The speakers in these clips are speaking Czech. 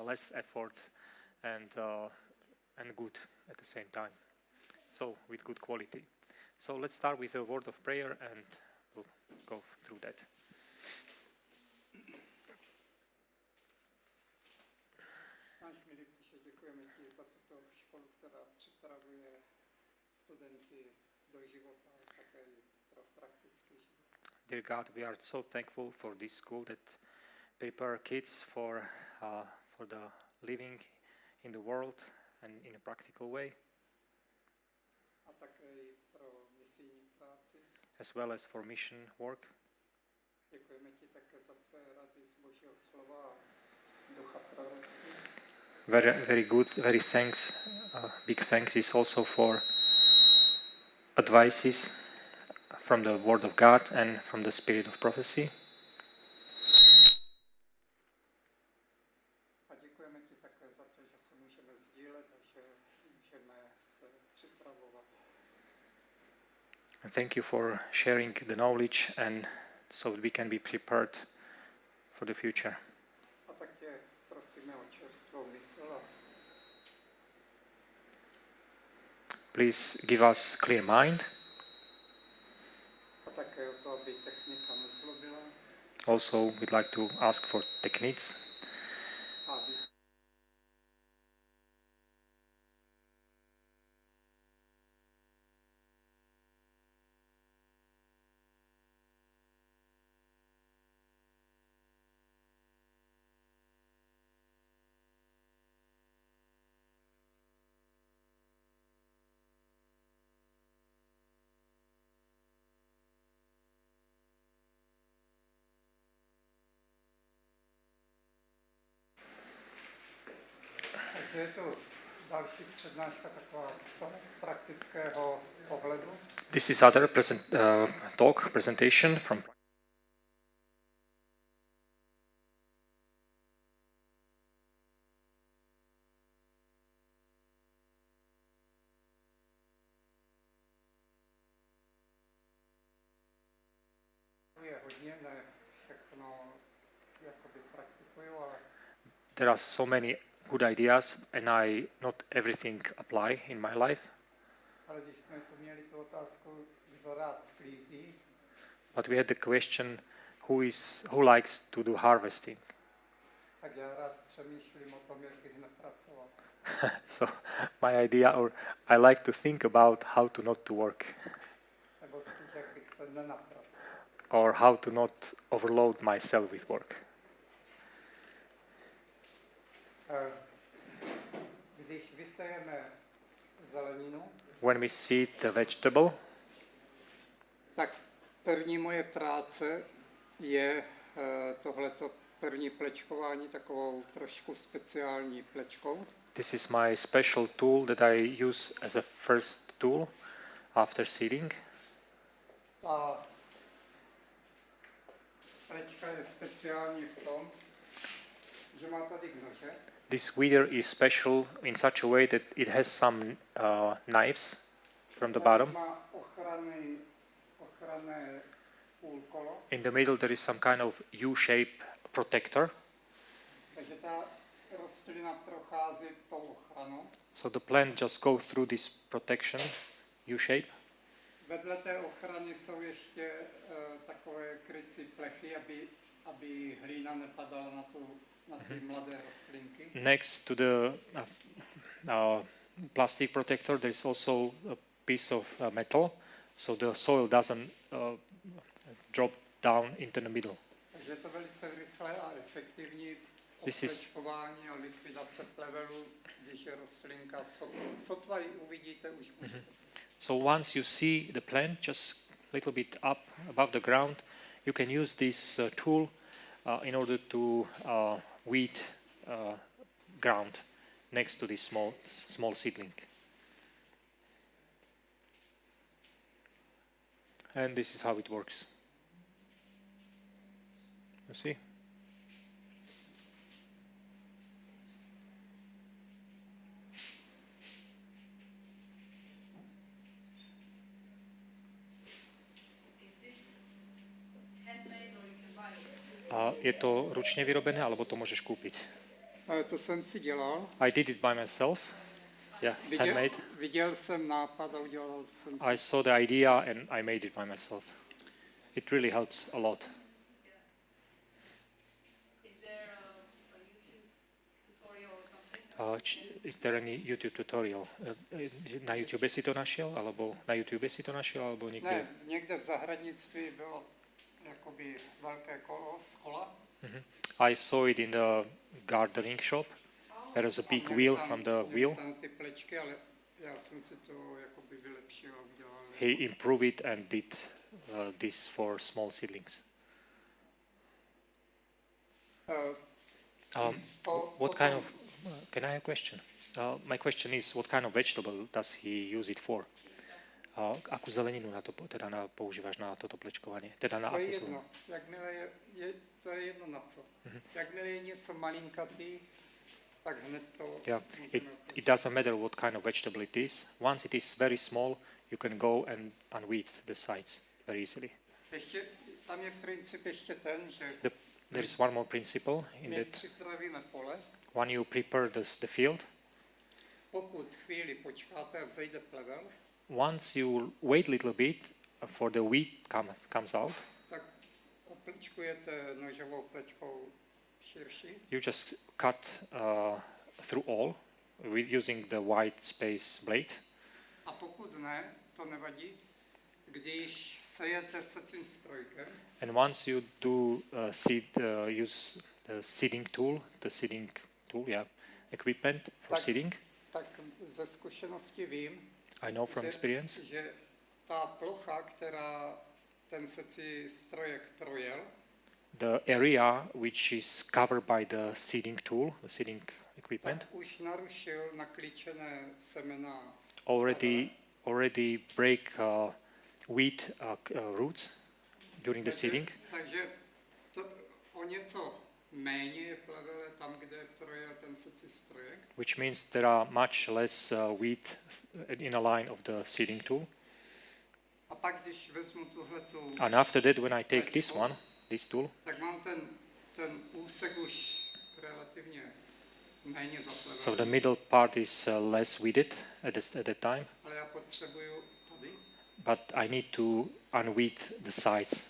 less effort and good at the same time. So with good quality. So let's start with a word of prayer and we'll go through that. Náš milý Bože, děkujeme ti za tuto školu, která připravuje studenty do života, ale také pro praktický život. Dear God, we are so thankful for this school that prepare kids for the living in the world and in a practical way. A také i pro misijní práci. As well as for mission work. Děkujeme ti také za tvé rady z Božího slova a z ducha proroctví. Very good, very thanks. Big thanks is also for advices from the Word of God and from the Spirit of prophecy. A děkujeme ti také za to, že se můžeme sdílet a že můžeme se připravovat. And thank you for sharing the knowledge and so that we can be prepared for the future. A tak tě prosíme o čerstvou mysl a please give us clear mind. a také o to, aby technika nezlobila. Also, we'd like to ask for techniques. A aby Takže je tu další přednáška taková z toho praktického pohledu. This is other presentation from Je hodně, ne všechno jakoby praktikuju, ale there are so many good ideas and I not everything apply in my life. ale když jsme tu měli tu otázku, kdo rád sklízí, But we had the question who likes to do harvesting. tak já rád přemýšlím o tom, jak bych nepracoval. So my idea or I like to think about how to not to work Nebo spíš, jak bych se nenapracoval. or how to not overload myself with work. Když vysejeme zeleninu, When we seed the vegetable, tak první moje práce je tohleto první plečkování takovou trošku speciální plečkou. this is my special tool that I use as a first tool after seeding. A plečka je speciální v tom, že má tady nože. This weeder is special in such a way that it has some knives from the bottom. Má ochranné půlkolo. In the middle there is some kind of U-shape protector. Takže ta rostlina prochází tou ochranou. So the plant just goes through this protection, U-shape. Vedle té ochrany jsou ještě takové krycí plechy, aby hlína nepadala na ty mladé rostlinky. Next to the plastic protector there is also a piece of metal, so the soil doesn't drop down into the middle. Takže je to velice rychlé a efektivní This is- oplečkování a likvidace plevelu, když je rostlinka sotva ji uvidíte, už můžete. So once you see the plant just a little bit up above the ground, you can use this tool in order to weed ground next to this small seedling. And this is how it works. You see? A je to ručne vyrobené, alebo to môžeš kúpiť? To jsem si dělal. I did it by myself. Yeah, handmade. Viděl jsem nápad a udělal jsem si. I saw the idea and I made it by myself. It really helps a lot. Is there any YouTube tutorial? Na YouTube si to našel, alebo na YouTube si to našel, alebo někde? Ne, někde v zahradnictví bylo jakoby velké kolo z kola. I saw it in the gardening shop. There is a big wheel from the wheel. Tam ty plečky, ale já jsem si to jakoby vylepšil a udělal. He improved it and did this for small seedlings. What kind of? Can I have a question? My question is, what kind of vegetable does he use it for? Akú zeleninu na to teda používáš na toto plečkovanie? Teda na to je akú jedno. Jakmile to je jedno na co. Jakmile je něco malinkatý, tak hned to. Yeah, it doesn't matter what kind of vegetable it is. Once it is very small, you can go and unweed the sides very easily. Ještě tam je princip ještě ten, že there is one more principle in that připravíme pole. when you prepare the field, pokud chvíli počkáte a vzejde plevel, once you wait a little bit for the wheat comes out, tak opličkujete nožovou plečkou širší. You just cut through all using the white space blade. A pokud ne, to nevadí. Když sejete secím strojkem, and once you do use the seeding tool, equipment for seeding, tak ze zkušenosti vím, I know from experience, že ta plocha, která ten secí strojek projel, the area which is covered by the seeding tool, the seeding equipment, tak už narušil naklíčené semena. Already break wheat roots during the seeding. Takže to o něco méně je plevele tam, kde projel ten secí strojek. Which means there are much less wheat in a line of the seeding tool. A pak, když vezmu tuhletu and after that, when I take this tool, tak mám ten úsek už relativně méně zaplevený. So the middle part is less weeded at that time. Ale já potřebuju tady. But I need to unweed the sides.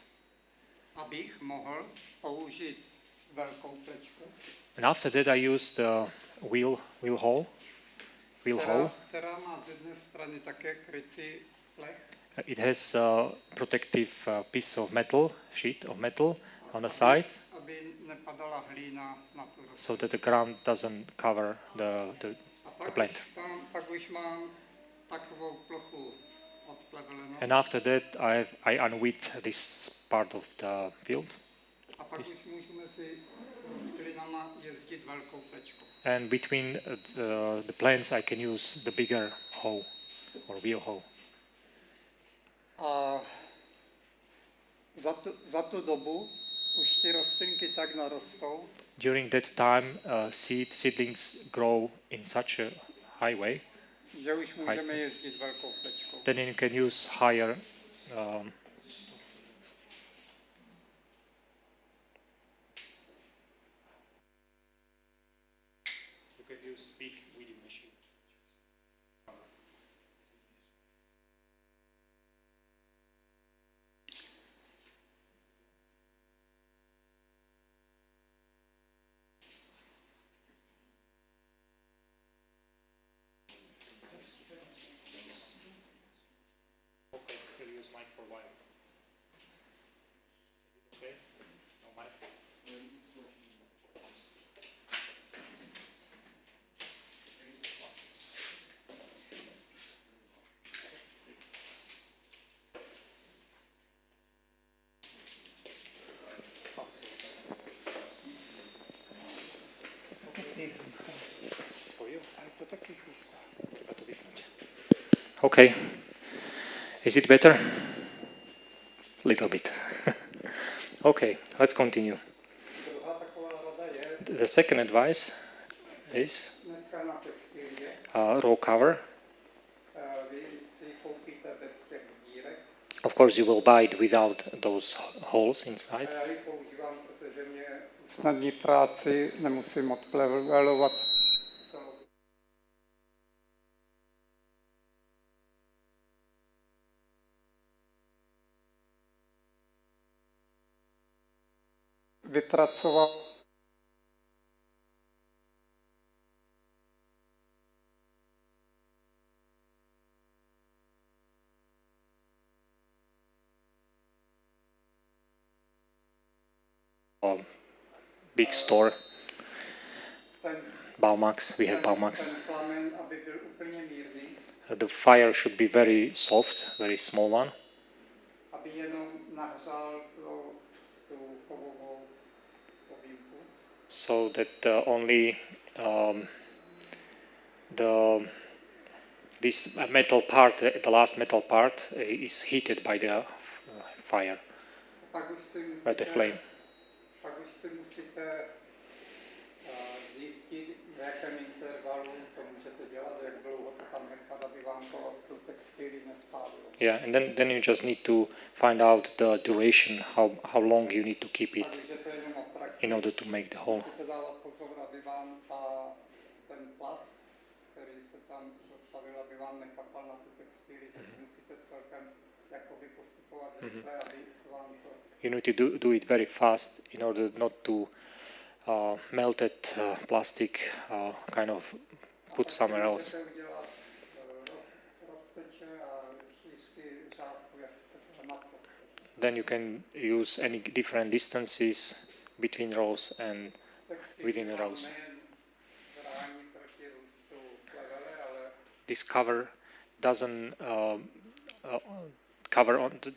Abych mohl použít velkou plečku. And after that I use the wheel hoe. Která má z jedné strany také krycí plech. It has a protective piece of metal, sheet of metal on the side. Aby nepadala hlína na tu rostlinu. So that the ground doesn't cover the plant. Pak už mám takovou plochu odplevelenou. And after that I unweed this part of the field. A pak už můžu mezi rostlinama jezdit velkou plečkou. And between the plants I can use the bigger hoe or wheel hoe. A za tu dobu už ty rostlinky tak narostou. During that time, seedlings grow in such a high way. Že už můžeme jezdit velkou plečkou. Then you can use higher. You can use big weeding machine. Mic for a while. Is it okay? No mic? It's working. Okay. Is it better? Little bit. Okay, let's continue. The second advice is row cover. Of course, you will buy it without those holes inside. usnadnit práci, nemusím odplevelovat celou. Vypracoval big store, ten, Baumax, we have Baumax. ten plamen, aby byl úplně mírný, The fire should be very soft, very small one, aby jenom nahřál tu kovovou objímku. so that only this metal part, the last metal part, is heated by the fire, Pak už si by the flame. Musíte zjistit, v jakém intervalu to můžete dělat, jak dlouho to tam nechat, aby vám to tu textilii nespálilo. Yeah, and then you just need to find out the duration, how long you need to keep it Takže to je jenom na praxi. in order to make the hole. Musíte dávat pozor, aby vám ten plast, který se tam dostavil, aby vám nekapal na tu textilii, takže musíte celkem jakoby postupovat rychle, aby se vám to... You need to do it very fast in order not to melted plastic kind of put somewhere else. Můžete udělat rozteče a šířky řádku, jak chcete, na co chcete. Then you can use any different distances between rows and within the rows. Nejen brání proti růstu plevele, ale This cover doesn't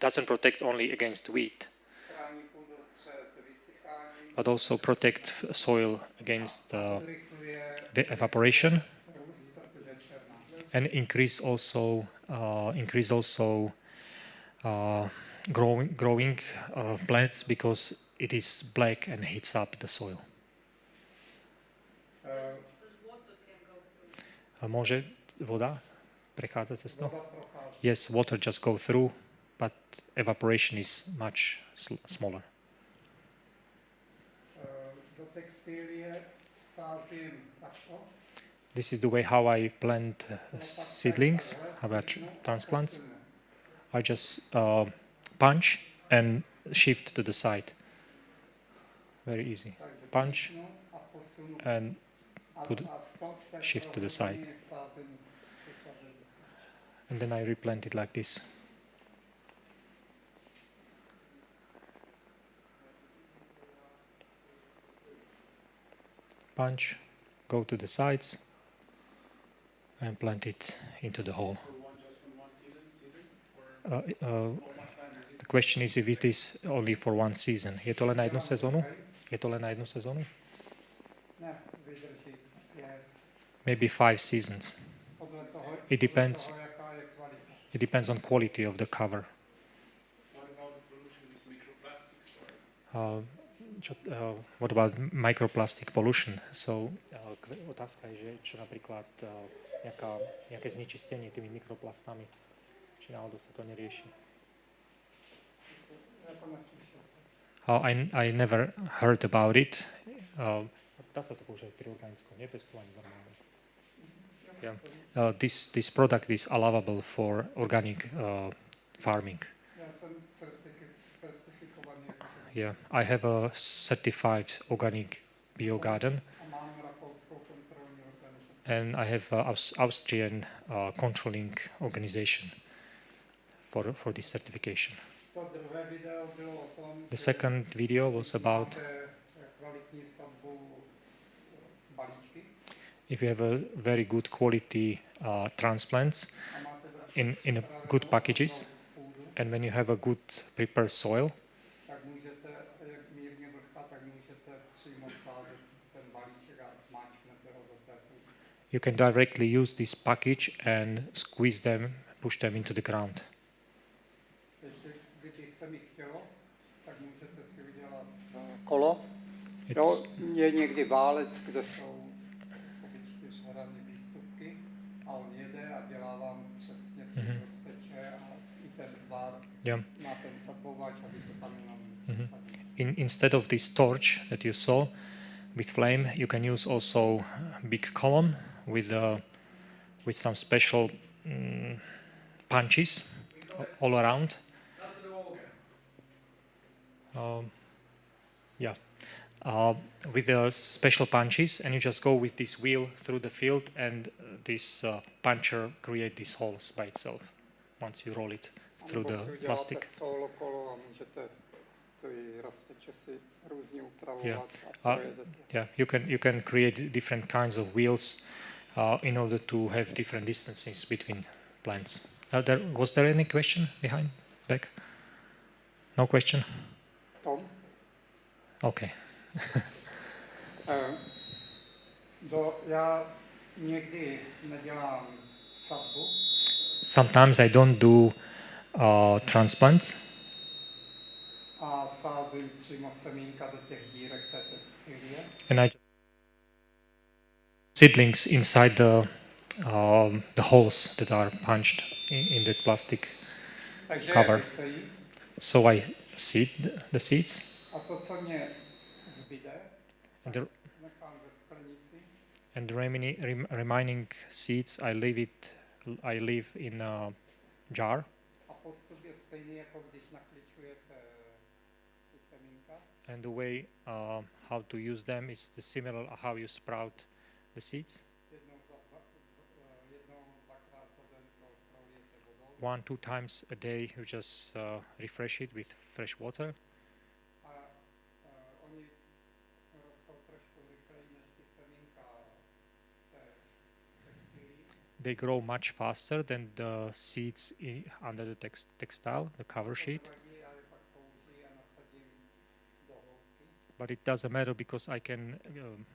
doesn't protect only against wheat, chrání půdu před vysycháním, but also protect soil against urychluje the evaporation růst, protože je černá. and increase also growing plants because it is black and heats up the soil. Môže voda prechádzať cez to? Voda prochází. Yes, water just go through, but evaporation is much smaller. Do textilie sázím takto. This is the way how I plant seedlings, how I transplants. I just punch and shift to the side. Very easy. Takže Punch píchnu a posunu. and put- A v tom v té shift to the prohloubení side. sázím. and then I replant it like this. Punch, go to the sides and plant it into the hole. The question is if it is only for one season. Je to len na jednu sezónu? Je to len na jednu sezónu? Ne, vydrží. Je Maybe 5 seasons. podle toho, It depends. podle toho, jaká je kvalita. It depends on quality of the cover. What about microplastic pollution? So, otázka je, že čo napríklad nejaké znečistenie tými mikroplastami, či náhodou sa to nerieši. Jako neslyšel jsem. I never heard about it. Dá sa to použiť pri organickom nepestovaní normálne. Yeah. This product is allowable for organic farming. Já jsem certifikovaný Yeah, I have a certified organic biogarden, a mám rakouskou kontrolní organizaci. and I have Austrian controlling organization for this certification. To druhé video bylo o tom, The second video was about máte kvalitní sadbu z balíčky if you have a very good quality transplants a máte in a good packages, půdu, and when you have a good prepared soil, tak můžete, jak mírně vlhká, tak můžete přímo sázet ten balíček a zmáčknete ho do té půdy. you can directly use this package and squeeze them, push them into the ground. Ještě kdyby se mi chtělo, tak můžete si udělat kolo. Jo, It's, je někdy válec, kde jsou čtyřhranné výstupky a on jede a dělá vám přesně ty rozteče a i ten tvar yeah. na ten sadbovač, aby to tam jenom Mhm. sadil. instead of this torch that you saw with flame, you can use also big column with some special punches all around. Yeah, with the special punches, and you just go with this wheel through the field, and this puncher create these holes by itself once you roll it through the plastic. Solo kolo a můžete ty rozteče si různě upravovat. Yeah, you can create different kinds of wheels in order to have different distances between plants. Was there any question behind back? No question. Tom? Okay. Já někdy nedělám sadbu. Sometimes I don't do transplants. A sázím přímo semínka do těch dírek té textilie. And I seedlings inside the holes that are punched in the plastic cover. So I seed the seeds. A to, co mě zbyde, nechám ve sklenici. And the remaining seeds I leave in a jar. A postup je stejný, jako když nakličujete si semínka. And the way how to use them is the similar how you sprout the seeds. One, 2 times a day you just refresh it with fresh water. They grow much faster than the seeds under the textile, the cover sheet. But it doesn't matter because I can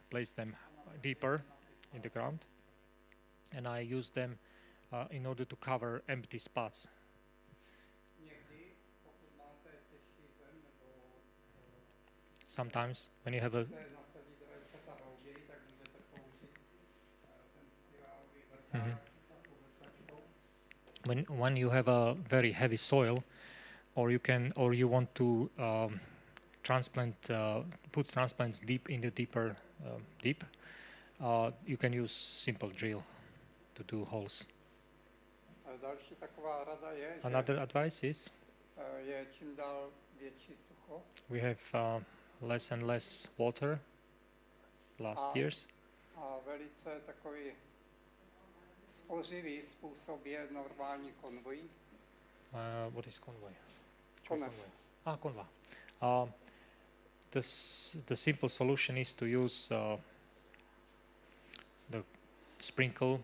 place them deeper in the ground, and I use them in order to cover empty spots. Sometimes when you have a when you have a very heavy soil, or you want to put transplants deep in the deeper you can use simple drill to do holes. Another advice is we have less and less water last years. Spořivý způsob je normální konvoj. What is convoy? Konev. Conva. The simple solution is to use the sprinkle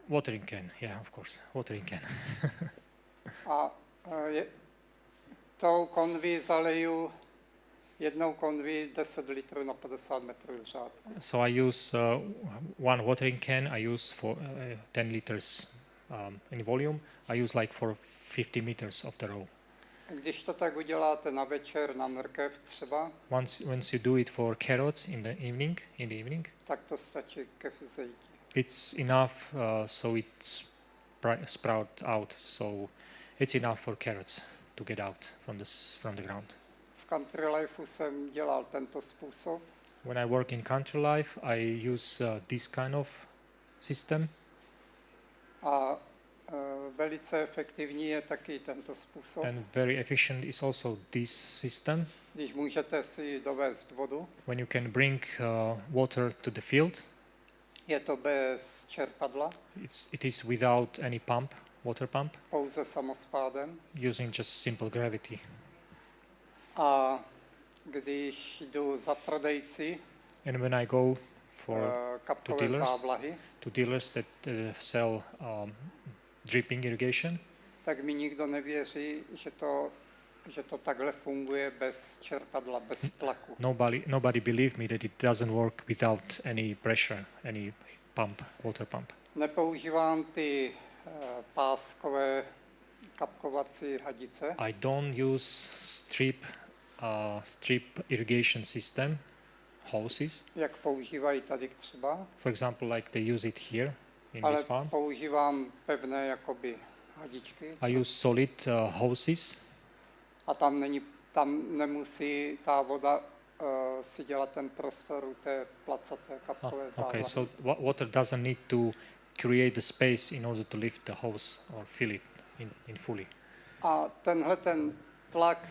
watering can. Yeah, of course, watering can. Tou konví zaleju jednou konví 10 litrů na 50 metrů řádku. So I use one watering can. I use for 10 liters in volume. I use like for 50 meters of the row. Když to tak uděláte na večer na mrkev třeba, once you do it for carrots in the evening, tak to stačí ke vzejti. It's enough so it's sprout out. So it's enough for carrots to get out from the ground. V country lifeu jsem dělal tento způsob. When I work in country life, I use this kind of system. A velice efektivní je taky tento způsob. And very efficient is also this system. Když můžete si dovést vodu. When you can bring water to the field. Je to bez čerpadla. It is without any pump, water pump. Pouze samospádem. Using just simple gravity. A když jdu za prodejci, and when I go for to dealers that sell dripping irrigation, tak mi nikdo nevěří, že to takhle funguje bez čerpadla, bez tlaku. Nobody believe me that it doesn't work without any pressure, any pump, water pump. Nepoužívám ty páskové kapkovací hadice. I don't use strip irrigation system hoses. Jak používají tady třeba. For example, like they use it here in ale this farm. Používám pevné jakoby hadičky. I use solid hoses. a tam nemusí ta voda si dělat ten prostor u té placaté kapkové závlahy. Okay, so water doesn't need to create the space in order to lift the hose or fill it in fully. A tenhle ten tlak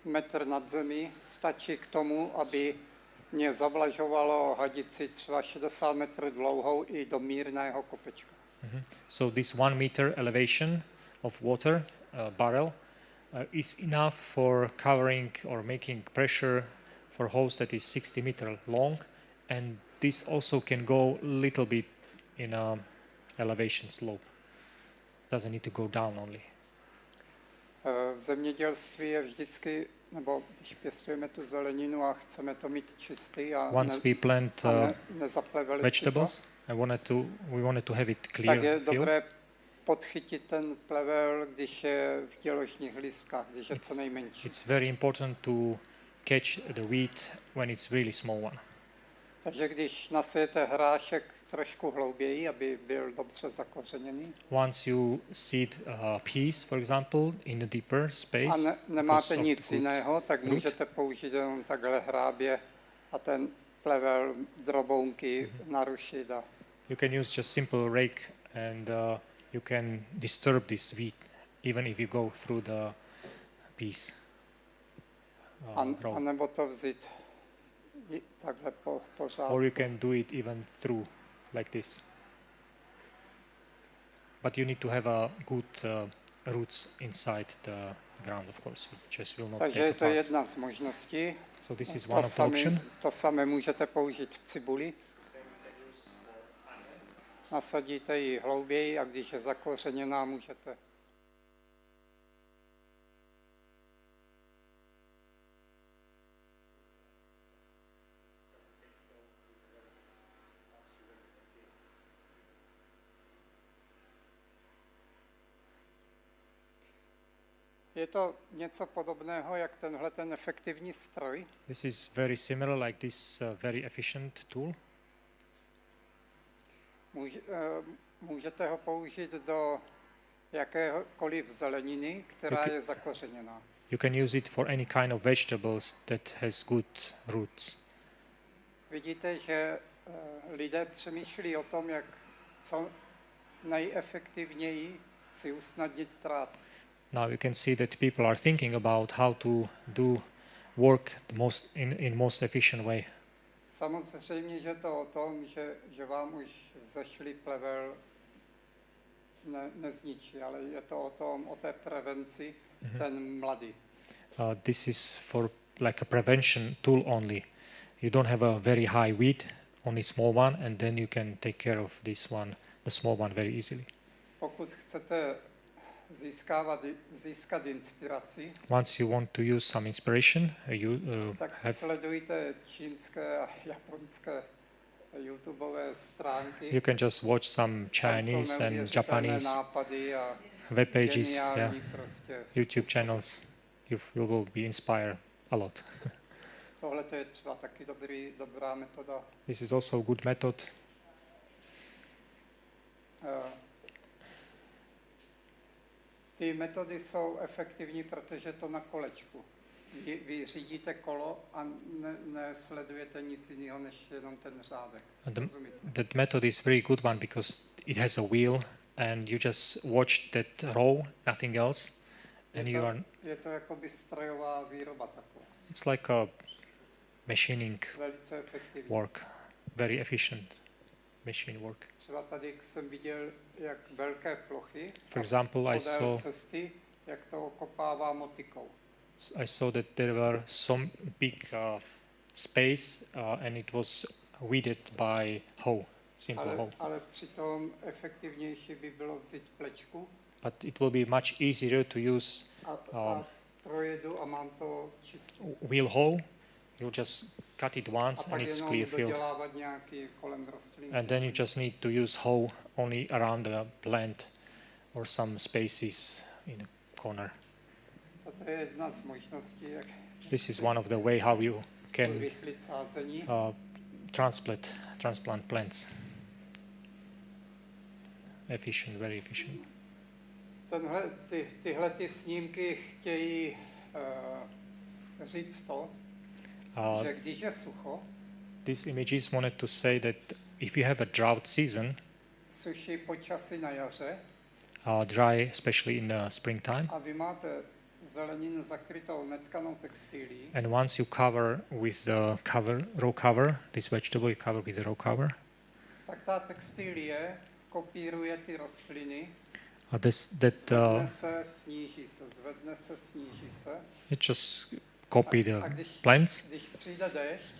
metr nad zemí stačí k tomu, aby mě zavlažovalo hadici třeba 60 metrů dlouhou i do mírného kopečka. So this 1 meter elevation of water barrel is enough for covering or making pressure for hose that is 60 meter long, and this also can go a little bit in a elevation slope. Doesn't need to go down only. V zemědělství je vždycky, nebo když pěstujeme tu zeleninu a chceme to mít čistý a once we plant nezaplevelit vegetables, we wanted to have it clear tak je field. dobré podchytit ten plevel, když je v děložních listkách, když je co nejmenší. It's very important to catch the weed when it's really small one. Takže když nasejete hrášek trošku hlouběji, aby byl dobře zakořeněný. Once you seed peas, for example, in the deeper space, a nemáte nic jiného, tak můžete použít jenom takhle hrábě a ten plevel drobounky narušit. You can use just simple rake and you can disturb this weed even if you go through the peas. A nebo to vzít takhle pořád. Or you can do it even through like this. But you need to have a good roots inside the ground, of course. It just will not Takže je to jedna z možností. So this is one of the options. To samé můžete použít v cibuli. Nasadíte ji hlouběji a když je zakořeněná, můžete. Je to něco podobného, jak tenhle ten efektivní stroj. This is very similar like this very efficient tool. Můžete ho použít do jakékoliv zeleniny, která je zakořeněná. You can use it for any kind of vegetables that has good roots. Vidíte, že lidé přemýšlí o tom, jak co nejefektivněji si usnadnit práci. Now you can see that people are thinking about how to do work in most efficient way. Samozřejmě, že to o tom, že vám už vzešlý plevel nezničí, ale je to o té prevenci, ten mladý. This is for like a prevention tool only. You don't have a very high weed, only small one, and then you can take care of this one, the small one, very easily. Pokud chcete získat inspiraci, once you want to use some inspiration, tak sledujte čínské a japonské YouTubeové stránky. You can just watch some Chinese and Japanese web pages, YouTube channels. You will be inspired a lot. Tohle je třeba taky dobrá metoda. This is also a good method. Ty metody jsou efektivní, protože to na kolečku. Vy řídíte kolo a nesledujete nic jiného, než jenom ten řádek. That method is very good one because it has a wheel and you just watch that row, nothing else. And je to jakoby strojová výroba taková. It's like a machining velice efektivní work, very efficient machine work. Třeba tady jsem viděl, jak velké plochy, for example, podél cesty, jak to okopává motikou. I saw that there were some big space and it was weeded by hoe, simple hoe. Ale přitom efektivnější by bylo vzít plečku. But it will be much easier to use projedu a mám to čisté. Wheel hoe. You just cut it once and it's clear field. And then you just need to use hoe only around the plant or some spaces in a corner. This is one of the way how you can transplant plants. Efficient, very efficient. Tyhle snímky chtějí říct to, že když je sucho, these images wanted to say that if you have a drought season, suší počasí na jaře, dry, especially in the springtime, a vy máte zeleninu zakrytou netkanou textilí, and once you cover with the raw cover, this vegetable you cover with the raw cover, tak ta textilie kopíruje ty rostliny, zvedne se, sníží se, zvedne se, sníží se. It just copy the když, plants. Když přijde déšť,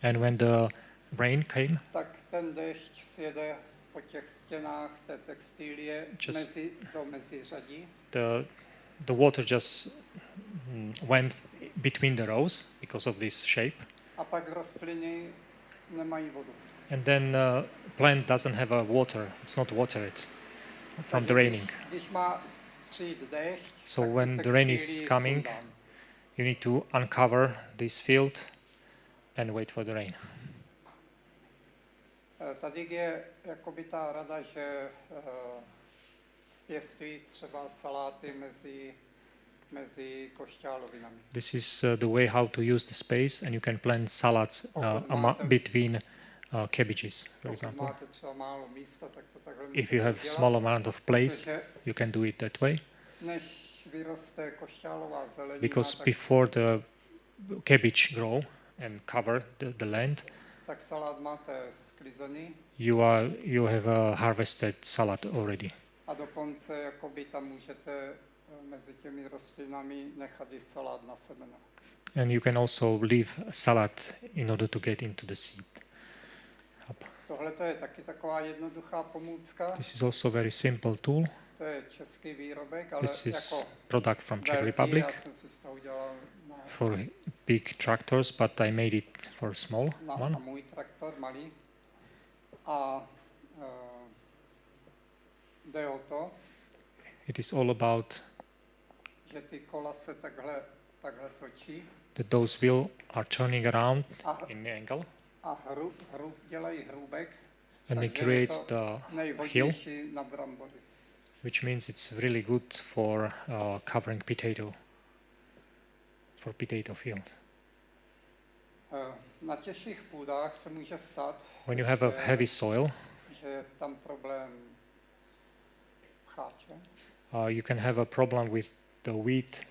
And when the rain came, tak ten déšť sjede po těch stěnách té textilie do meziřadí. The water just went between the rows because of this shape. A pak rostliny nemají vodu. And then plant doesn't have a water. It's not watered from the raining. Když má přijít déšť, so when the rain is coming, you need to uncover this field and wait for the rain. Tady je jakoby ta rada, že pěstují třeba saláty mezi košťálovinami. This is the way how to use the space, and you can plant salads between cabbages, for example. Máte třeba málo místa, tak to takhle if you have small amount of place, you can do it that way. Než vyroste košťálová zelenina, because before the cabbage grow and cover the land, tak salát máte sklizený. You have a harvested salad already. A dokonce jakoby tam můžete mezi těmi rostlinami nechat i salát na semena. And you can also leave salad in order to get into the seed. Tohle to je taky taková jednoduchá pomůcka. This is also a very simple tool. To je český výrobek, ale this is jako product from Czech Republic. Já jsem si z toho udělal for big tractors, but I made it for small one. Na můj traktor malý. A jde o to, it is all about že ty kola se takhle točí. That those wheels are turning around in the angle. A dělají hrůbek. And it creates the hill, na brambory. which means it's really good for covering for potato field. Na těžších půdách se může stát, when you have a heavy soil, že je tam problém s pcháčem. You can have a problem with the wheat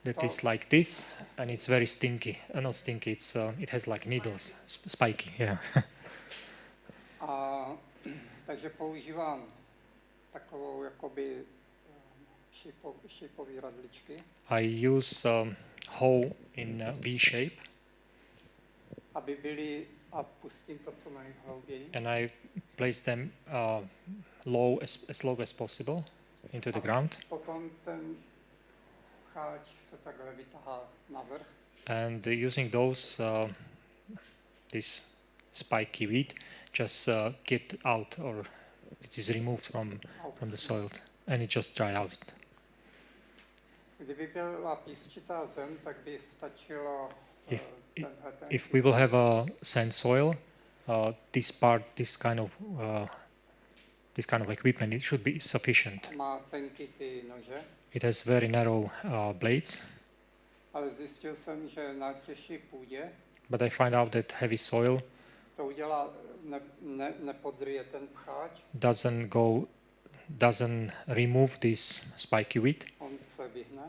that is like this, and it's very stinky. Not stinky, it has like needles, spiky. Yeah. Takže používám takovou jakoby šipový radličky. I use hoe in V shape. Aby byly, a pustím to co nejhlouběji. And I place them as low as possible into the ground. Potom ten pcháč se takhle vytahá navrch. And using those, this spiky wheat just get out, or it is removed from the soil, and it just dry out. Kdyby byla písčitá zem, tak by stačilo if we will have a sand soil, this kind of equipment, it should be sufficient. Má tenky ty nože. It has very narrow blades. Ale zjistil jsem, že na těžší půdě, but I find out that heavy soil to udělá, nepodryje ten pcháč. Doesn't remove this spiky wheat. On se vyhne.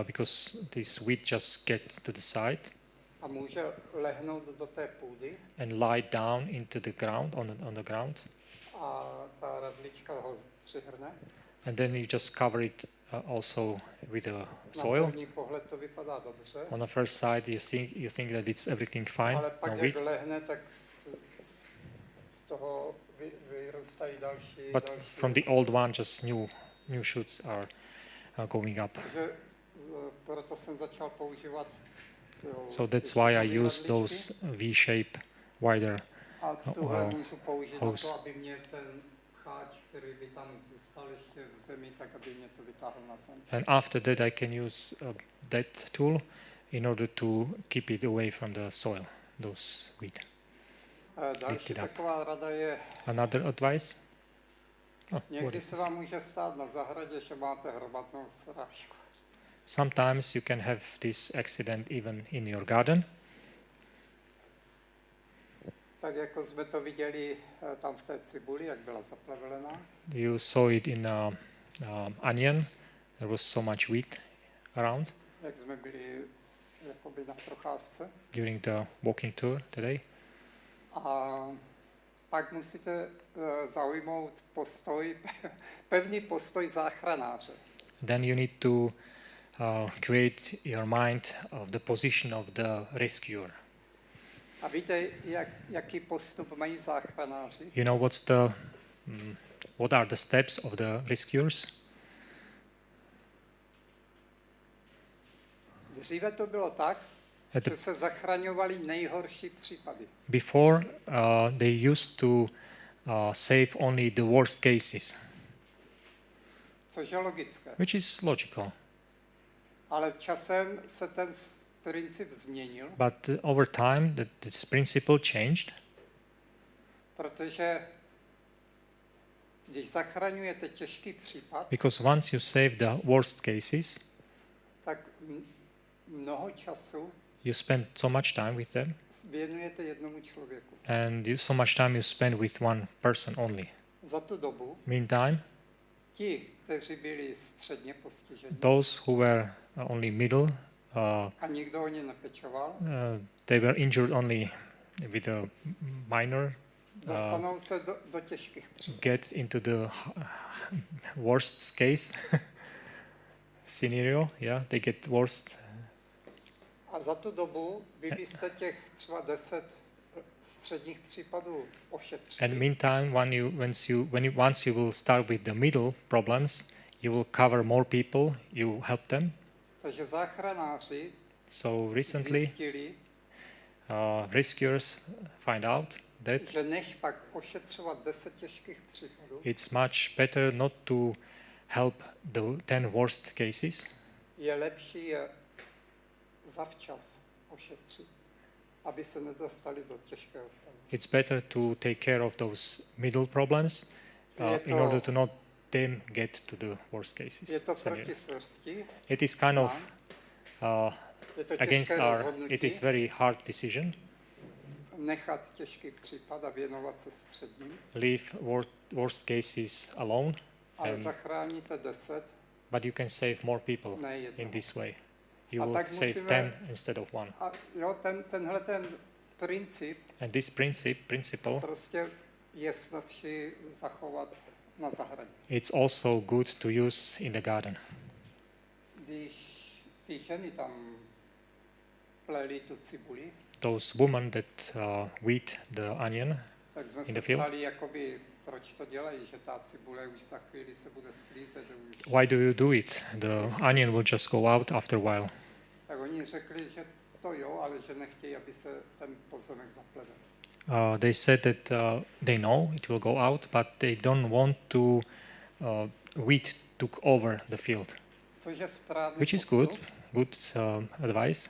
Because this wheat just get to the side. A může lehnout do té půdy. And lie down into the ground, on the ground. A ta radlička ho přihrne. And then you just cover it also with the soil. Na první pohled to vypadá dobře. On the first side you think that it's everything fine. Ale pak jak lehne, tak z toho vyrůstají další. But from the old one, just new shoots are going up. Takže proto jsem začal používat. So that's why I use those V-shape wider hose. Aby mě ten pcháč, který by tam zůstal ještě v zemi, tak aby mě to vytáhl na zem. And after that I can use that tool in order to keep it away from the soil, those wheat. Další taková rada je. Another advice? Někdy se vám může stát na zahradě, že máte hromadnou srážku. Sometimes you can have this accident even in your garden. Tak jako jsme to viděli tam v té cibuli, jak byla zaplevelená. You saw it in onion. There was so much wheat around Jak jsme byli jakoby na procházce. during the walking tour today. A pak musíte zaujmout postoj, pevný postoj záchranáře. Then you need to create your mind of the position of the rescuer. A víte, jaký postup mají záchranáři? You know what are the steps of the rescuers? Dříve to bylo tak, že se zachraňovaly nejhorší případy. Before they used to save only the worst cases, Což je logické. which is logical. Ale časem se ten princip změnil, But over time, this principle changed, protože když zachraňujete těžký případ, because once you save the worst cases, tak mnoho času you spend so much time with them, věnujete jednomu člověku. and so much time you spend with one person only. Za tu dobu Meantime, ti, kteří byli středně postiženi those who were only middle, a nikdo o ně nepečoval, they were injured only with a minor, dostanou se do těžkých případů. get into the worst case scenario. Yeah, they get worst. A za tu dobu vy byste těch třeba 10 středních případů ošetřili. And meantime, once you will start with the middle problems, you will cover more people. You help them. Takže záchranáři So recently, zjistili, rescuers find out that že než pak ošetřovat 10 těžkých případů, it's much better not to help the 10 worst cases. je lepší je zavčas ošetřit, aby se nedostali do těžkého stavu. It's better to take care of those middle problems in order to not them get to the worst cases. Je to scenario. proti srsti, It is kind of je to against těžké it rozhodnutí, is very hard decision. nechat těžký případ a věnovat se středním, Leave worst cases alone, ale And- zachráníte 10, but you can save more people ne jednou. in this way. You A will tak save musíme- 10 instead of 1. A jo, tenhle princip And this principle, prostě je snazší zachovat na zahradě. it's also good to use in the garden. Když ty ženy tam pleli tu cibuli, Those women that weed the onion, tak jsme In se the field? ptali, jakoby, proč to dělají, že ta cibule už za chvíli se bude sklízet. Už. why do you do it? The onion will just go out after a while. Tak oni řekli, že to jo, ale že nechtějí, aby se ten pozemek zaplevel. They said that they know it will go out, but they don't want to weed took over the field, Což je správný which is postup, good advice,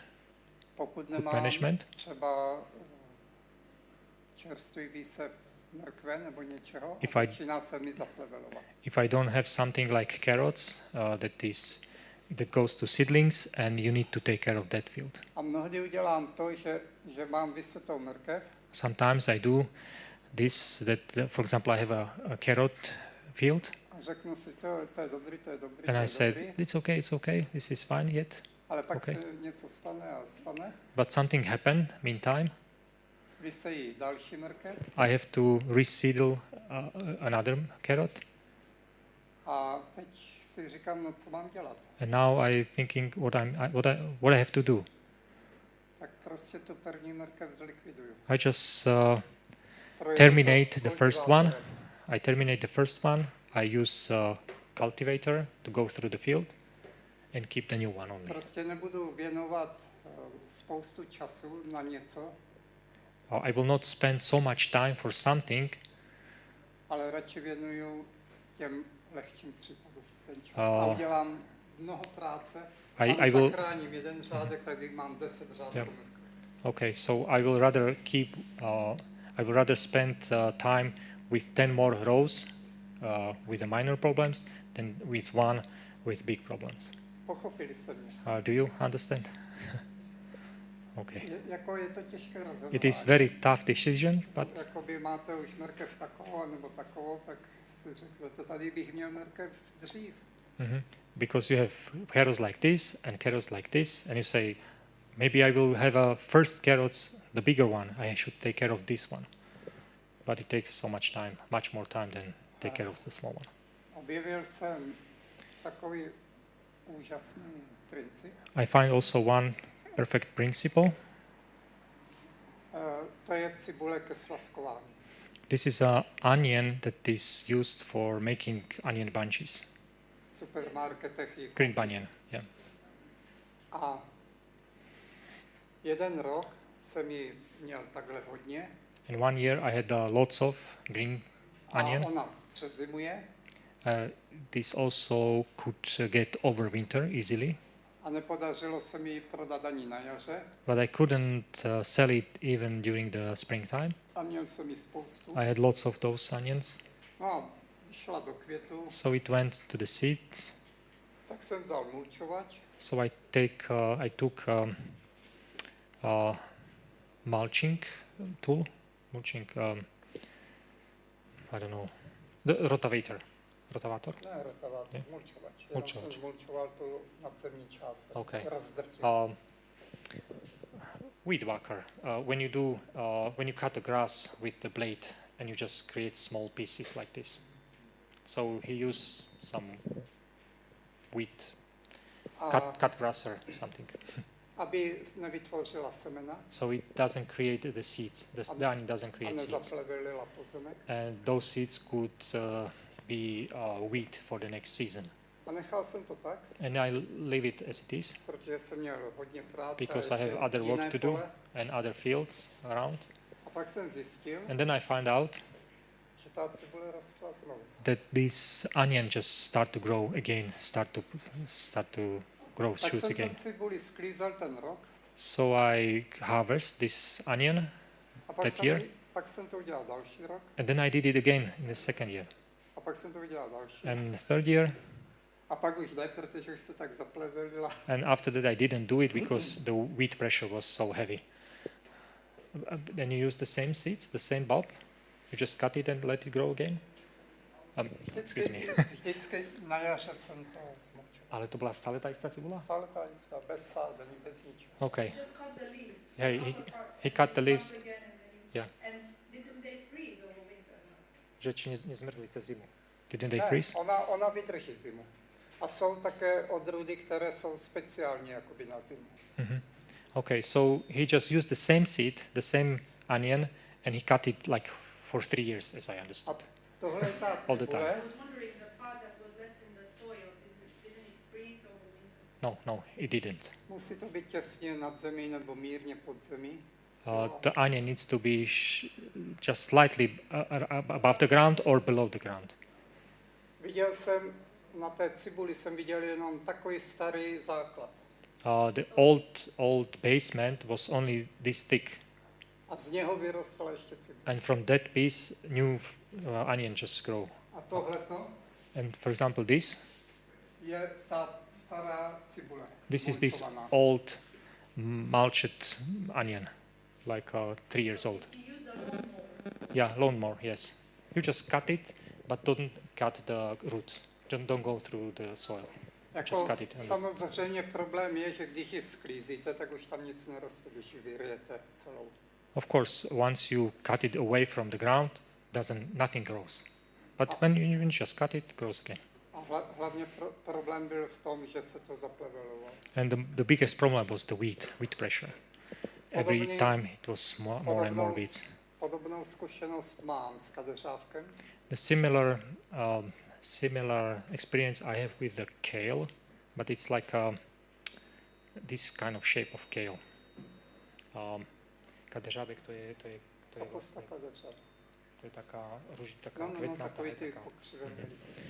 pokud good nemám management. třeba čerstvý výsev mrkve nebo něčeho, If a I- začíná se mi zaplevelovat. If I don't have something like carrots that goes to seedlings, and you need to take care of that field. A mnohdy udělám to, že mám vysetou mrkev Sometimes I do this, that for example I have a carrot field, a řeknu si, to je dobrý, to je dobrý, and to I je said, dobrý, it's okay, this is fine yet, ale pak okay. se něco stane a stane, but something happened meantime. vysejí další mrkev I have to reseedle another carrot, a teď si říkám, no co mám dělat? and now I thinking what I have to do. Tak prostě tu první mrkev zlikviduju. I just Projedu terminate to the first kultivátorem. one. I terminate the first one. I use cultivator to go through the field and keep the new one only. Prostě nebudu věnovat spoustu času na něco, I will not spend so much time for something. ale radši věnuju těm lehčím případům ten čas. A udělám mnoho práce, I will zachráním jeden řádek, tady mám 10 řádků Yeah. mrkve. okay. So I will rather spend time with 10 more rows with the minor problems than with one with big problems. Pochopili jste mě. Do you understand? Okay. Jako je to těžké rozhodování. It is very tough decision, but Jakoby máte už mrkev takovou nebo takovou, tak si řeknete, tady bych měl mrkev dřív. because you have carrots like this and carrots like this, and you say, maybe I will have a first carrots, the bigger one. I should take care of this one. But it takes so much time, much more time than take care of the small one. Objevil jsem takový úžasný princip. I find also one perfect principle. To je cibule ke svazkování. This is an onion that is used for making onion bunches. V supermarketech ji Green onion, yeah. A jeden rok jsem ji měl takhle hodně. In 1 year I had lots of green onion. A ona přezimuje. This also could get over winter easily. A nepodařilo se mi ji prodat ani na jaře. But I couldn't sell it even during the springtime. A měl jsem ji spoustu. I had lots of those onions. No a šla do květu. So it went to the seeds. Tak jsem vzal mulčovač. So I took mulching tool. Mulching, I don't know, the rotavator. Rotavator? Ne, rotavátor, Yeah. mulčovač. Já Mulčovač. jsem zmulčoval tu nadzemní část. Okay. Rozdrtil. Weed whacker. When you cut the grass with the blade and you just create small pieces like this. So he used some weed, cut grass or something. Aby nevytvořila semena. So it doesn't create the seeds. The onion doesn't A create seeds. nezaplevelila pozemek. And those seeds could be wheat for the next season. A nechal jsem to tak, And I leave it as it is protože jsem měl hodně práce because a I have ještě other work jiné to do pole. and other fields around. A pak jsem zjistil, And then I find out že ta cibule rostla znovu. that this onion just start to grow again, start to grow Tak shoots jsem again. tu cibuli sklízel ten rok So I harvest this onion a pak that year, pak jsem to udělal další rok and then I did it again in the second year. a pak jsem to udělal další. And third year, A pak už ne, protože už se tak zaplevelila. and after that I didn't do it because the wheat pressure was so heavy. Then you use the same seeds, the same bulb, you just cut it and let it grow again. Excuse me. Vždycky na jaře jsem to zmočil. Ale to byla stále ta jistá cibula? Stále ta jistá, bez sázení, bez ničeho. Okay. Just cut the leaves. Yeah, Half apart. he cut the leaves. Once again and then you- Yeah. And didn't they freeze over winter? Že či nezmrzli cez zimu. Didn't they Ne, freeze? ona vydrží zimu. A jsou také odrůdy, které jsou speciální jakoby na zimu. Okay, so he just used the same seed, the same onion, and he cut it like for 3 years, as I A understood. tohle je ta All the time. cibule, I was wondering, the part that was left in the soil, didn't it freeze over winter? No, it didn't. musí to být těsně nad zemí nebo mírně pod zemí. The onion needs to be just slightly above the ground or below the ground. Viděl jsem, na té cibuli jsem viděl jenom takový starý základ. The old basement was only this thick, A z něho vyrostla ještě cibule. and from that piece, new onion just grow. A tohleto And for example, this je ta stará cibule. is this zmulčovaná. old mulched onion, like 3 years old. You use the lawnmower. Yeah, lawnmower, yes. You just cut it, but don't cut the roots. Don't go through the soil. Just Jako cut it. samozřejmě problém je, že když ji sklízíte, tak už tam nic neroste, když ji vyryjete celou. Of course, once you cut it away from the ground, nothing grows. But when you just cut it, grows again. A hlavně problém byl v tom, že se to zaplevelovalo. And the biggest problem was the wheat pressure. Every Podobně- time it was more and more weeds. Podobnou zkušenost mám s kadeřávkem. The similar experience I have with the kale, but it's like this kind of shape of kale. Kadeřávek to je Kapusta vlastně, kadeřáv. to je taká No, květnatá. takový ty taká. pokřivené listy.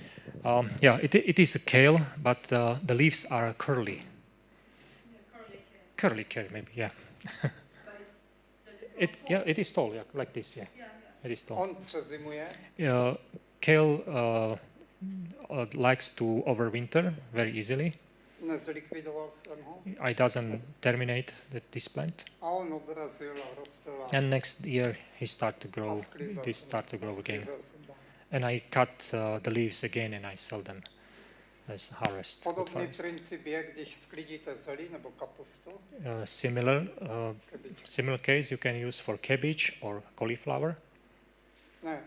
Yeah, it is a kale, but the leaves are curly. Yeah, curly kale. Curly kale, maybe, yeah. But does it grow tall? It is tall, yeah, like this, yeah. Yeah. It is tall. On přezimuje, Kale likes to overwinter very easily. nezlikvidoval jsem ho. I doesn't terminate this plant. A on obrazil a rostl And next year he start to grow. sklízel They jsem- start to grow again. sklízel jsem dál. And I cut the leaves again and I sell them as harvest. Wood Podobný harvest. princip je, když sklidíte zelí nebo kapustu, Similar kebič, similar case you can use for cabbage or cauliflower. ne,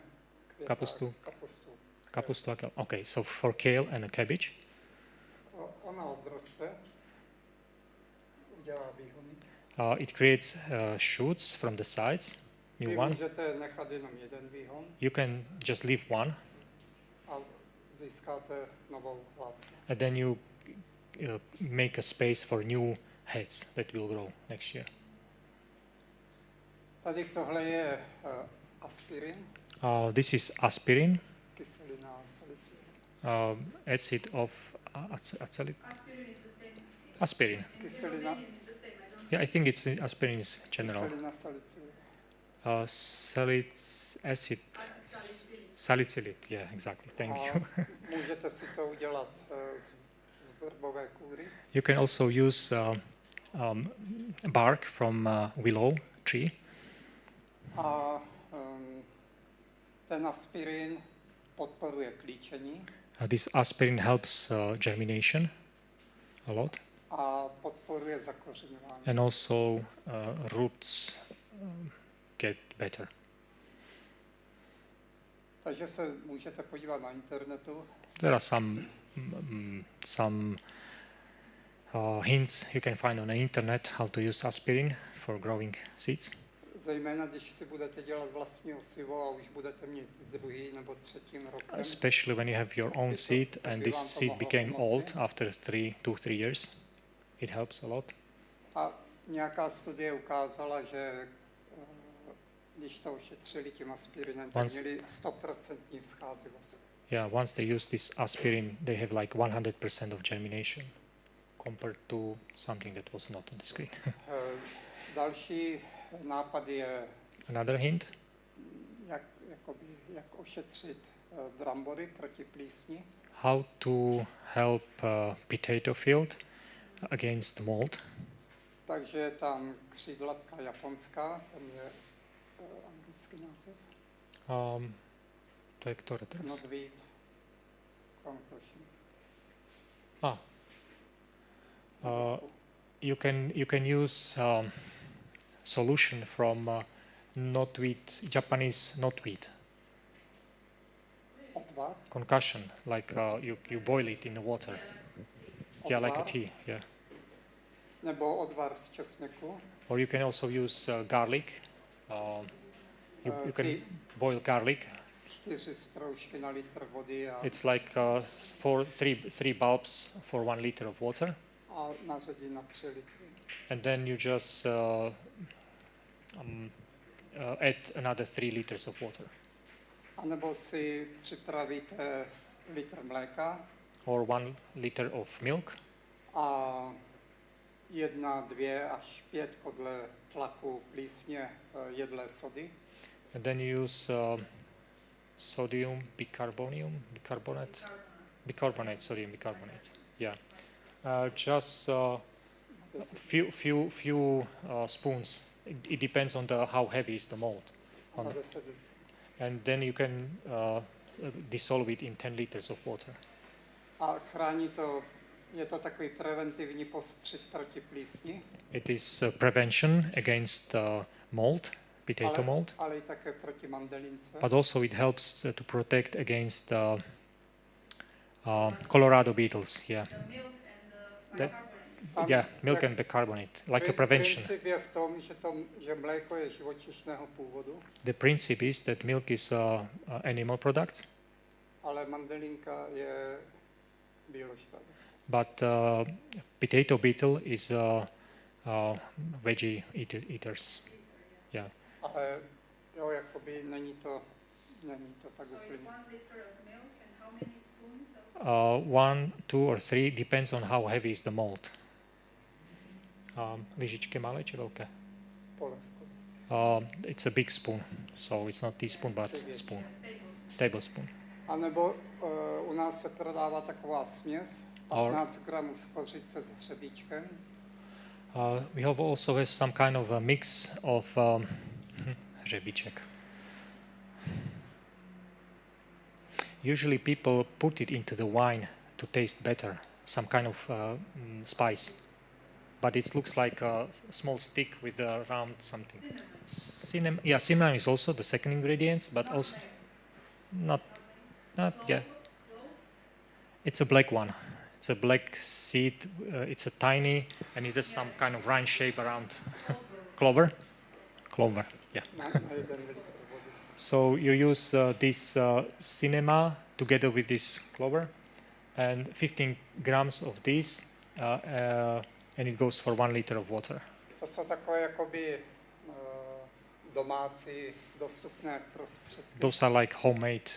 květák, Kapustu. kapustu. Okay, so for kale and a cabbage, Ona obroste, udělá výhony. it creates shoots from the sides, new Vy one. můžete nechat jenom jeden výhon You can just leave one, a získáte novou hlavu. and then you make a space for new heads that will grow next year. Tady tohle je aspirin, This is aspirin, kyselina salicílu. acid of acrylic. Aspirin is the same. Aspirin. In Kyselina, Romanian it's the same. I don't Yeah, I think aspirin is general. kyselina salicílu. Acid. Salicylic. Salicylic, yeah, exactly. Thank you. A můžete si to udělat z vrbové kůry. You can also use bark from willow tree. A ten aspirin podporuje klíčení This aspirin helps germination a lot, a podporuje zakořeňování. and also roots get better. Takže se můžete podívat na internetu. There are some hints you can find on the internet how to use aspirin for growing seeds. Zejména, když si budete dělat vlastní osivo a už budete mít druhý nebo třetím rokem. Especially when you have your own seed and this seed became old after 2-3 years. It helps a lot. A nějaká studie ukázala, že když to ošetřili tím aspirinem, tak měli 100% vzcházivost. Yeah, once they use this aspirin, they have like 100% of germination compared to something that was not on the screen. Další nápad je, Another hint, jak ošetřit brambory proti plísni. how to help potato field against mold. Takže je tam křídlatka japonská, tam je anglický název. To je ktoré teraz? Knotweed concussion. You can use solution from knotweed, Japanese knotweed Odvar. concussion, like you boil it in the water. Yeah, like a Odvar. tea. Yeah. Nebo odvar z česneku. Or you can also use garlic. You can Ty boil garlic. 4 stroužky na litr vody It's like three bulbs for 1 liter of water, a naředit na 3 litry. and then you just add another 3 liters of water, A nebo si připravíte litr mléka or 1 liter of milk, a 1, 2 až 5 podle tlaku plísně jedlé sody. and then you use sodium bicarbonate. Yeah, just few spoons. It depends on how heavy is the mold, Na 10 litrů. and then you can dissolve it in 10 liters of water. A chrání to, je to takový preventivní postřik proti plísni, It is prevention against mold, potato mold, ale i také proti mandelince. but also it helps to protect against Colorado beetles. Yeah, The milk and the That- bicarbonate. Tam yeah, milk jak- and bicarbonate, like a prevention. Princip je v tom, že mléko je živočišného původu, The principle is that milk is a animal product, ale mandelinka je bíložravec. but potato beetle is veggie eaters. Yeah, Ale jo, jakoby není to tak So it's úplně. 1 liter of milk and how many spoons of 1, 2 or 3 depends on how heavy is the mold. Lyžičky malé či velké? Polevku. It's a big spoon, so it's not teaspoon but spoon, tablespoon. A nebo u nás se prodává taková směs, Or 15 gramů skořice s hřebíčkem. we have also some kind of a mix of hřebíček. Usually people put it into the wine to taste better, some kind of spice. But it looks like a small stick with a round something. Cinnamon. Yeah, cinnamon is also the second ingredient, but Not also black. not yeah. Clove? It's a black one. It's a black seed. It's a tiny, and it has some kind of round shape around. Clover. Clover. Yeah. Na 1 litr vody. So you use this cinema together with this clover, and 15 grams of this, and it goes for 1 liter of water. To jsou takové jakoby domácí dostupné prostředky. Those are like homemade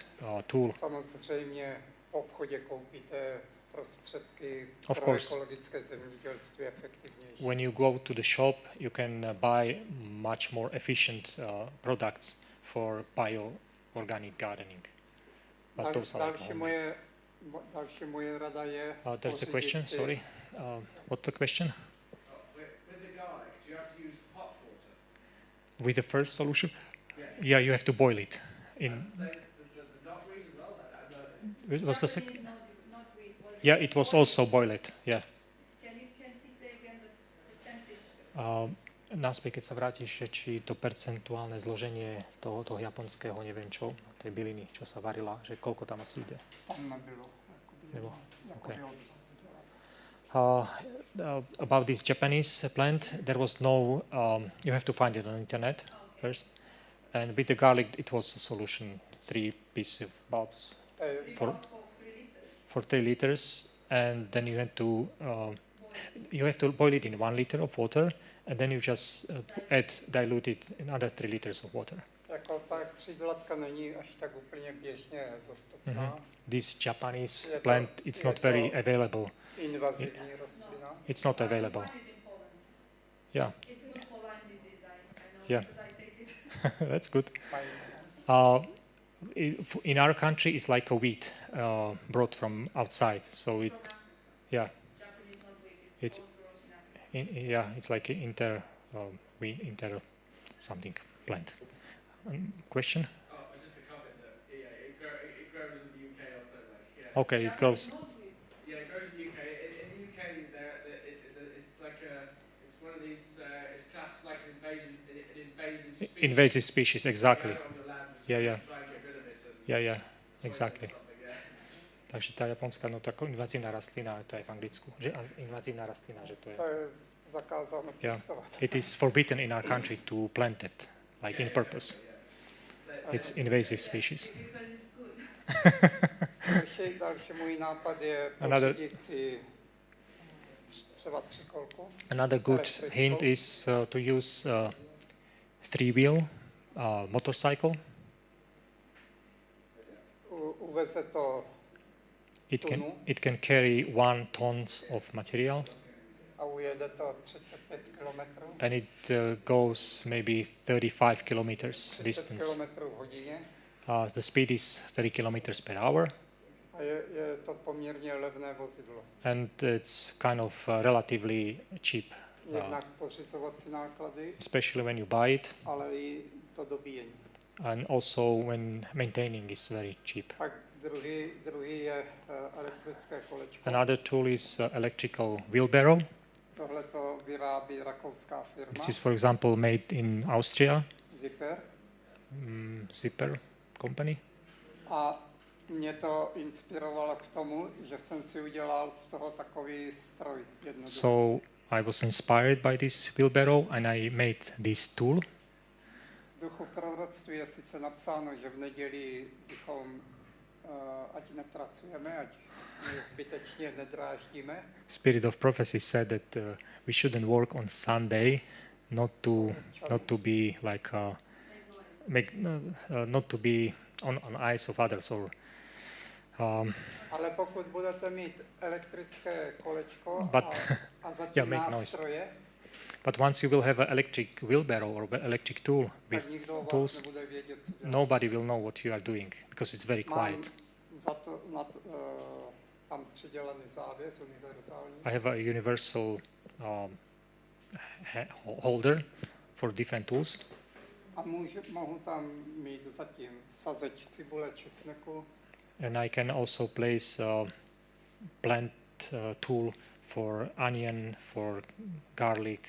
tools. Samozřejmě v obchodě koupíte prostředky Of pro course. ekologické zemědělství efektivnější. When you go to the shop, you can buy much more efficient products for bio-organic gardening. But those are like homemade. Další moje rada je There's a pořídit question, si- sorry. What's the question? With the garlic, do you have to use hot water? With the first solution? Yeah. Yeah, you have to boil it. In Does the knotweed as well? I don't know. what's the Japanese second? not wheat. Was Yeah, it was oil? also boiled. Yeah. Can he say again the percentage? Naspäť, keď sa vrátiš, že či to percentuálne zloženie toho japonského, neviem čo, tej byliny, čo sa varila, že koľko tam asi ide. Tam nebylo. Jakoby, Nebo? jakoby Okay. oddělat. About this Japanese plant, there was no, you have to find it on internet first. And with the garlic, it was a solution, 3 pieces of bulbs To je- For- Because for 3 liters. for 3 liters. And then you have to boil it in 1 liter of water. And then you just dilute it another 3 liters of water. Jako ta křídlatka není až tak úplně běžně dostupná. This Japanese Je to- plant, it's je not very to- available. Invazivní rostlina. It's not You available. find it in Poland. Yeah, It's good for Lyme disease. I know Yeah. because I take it. that's good. Mají to. In our country, it's like a wheat brought from outside. So It's it, from Africa. yeah, Japanese not wheat. It's- All grows in Africa. yeah, it's like inter something plant. Question? Oh, just a comment that it grows in the UK also. Like, yeah. Okay, it grows. Japanese not wheat. Yeah, it grows in the UK. In the UK, it's like it's one of these. It's classed as like an invasive species. Invasive species, You exactly. have it on your land, just Yeah, yeah. try and get rid of it. And Yeah, yeah, destroy it or exactly. something, yeah. Takže tá japonská, no to ako invazívna rastlina, to je v Anglicku. Že invazívna rastlina, že to je. To je zakázáno Yeah. pěstovat. It is forbidden in our country to plant it, like in purpose. It's invasive species. Because it's good. Další můj nápad je Another- pořídit si třeba třikolku. Another good Electric hint boat. is to use 3-wheel motorcycle. Uveze to It can carry 1 tons of material, a ujede to 35 kilometrů. and it goes maybe 35 kilometers 30 distance. kilometrů v hodině. The speed is 30 kilometers per hour, A je to poměrně levné vozidlo. and it's kind of relatively cheap, Jednak pořizovací náklady, especially when you buy it, ale i to dobíjení. and also when maintaining is very cheap. Pak druhý je elektrické kolečko. Another tool is electrical wheelbarrow. Tohle to vyrábí rakouská firma This is, for example, made in Austria, Zipper. Zipper company. A mě to inspirovalo k tomu, že jsem si udělal z toho takový stroj jednoduchý. So I was inspired by this wheelbarrow, and I made this tool. V duchu proroctví je sice napsáno, že v neděli bychom, ať nepracujeme, ať zbytečně nedráždíme, Spirit of prophecy said that we shouldn't work on Sunday, not to be like not to be on eyes of others, or ale pokud budete mít elektrické kolečko But- a zatím Yeah, make noise. nástroje, but once you will have an electric wheelbarrow or electric tool tak with nikdo o vás tools, nebude vědět, co dělat. nobody will know what you are doing because it's very Mám quiet. za to, tam přidělaný závěs univerzální. I have a universal holder for different tools. A mohu tam mít zatím sazeč cibule, česneku. And I can also place a plant tool for onion, for garlic.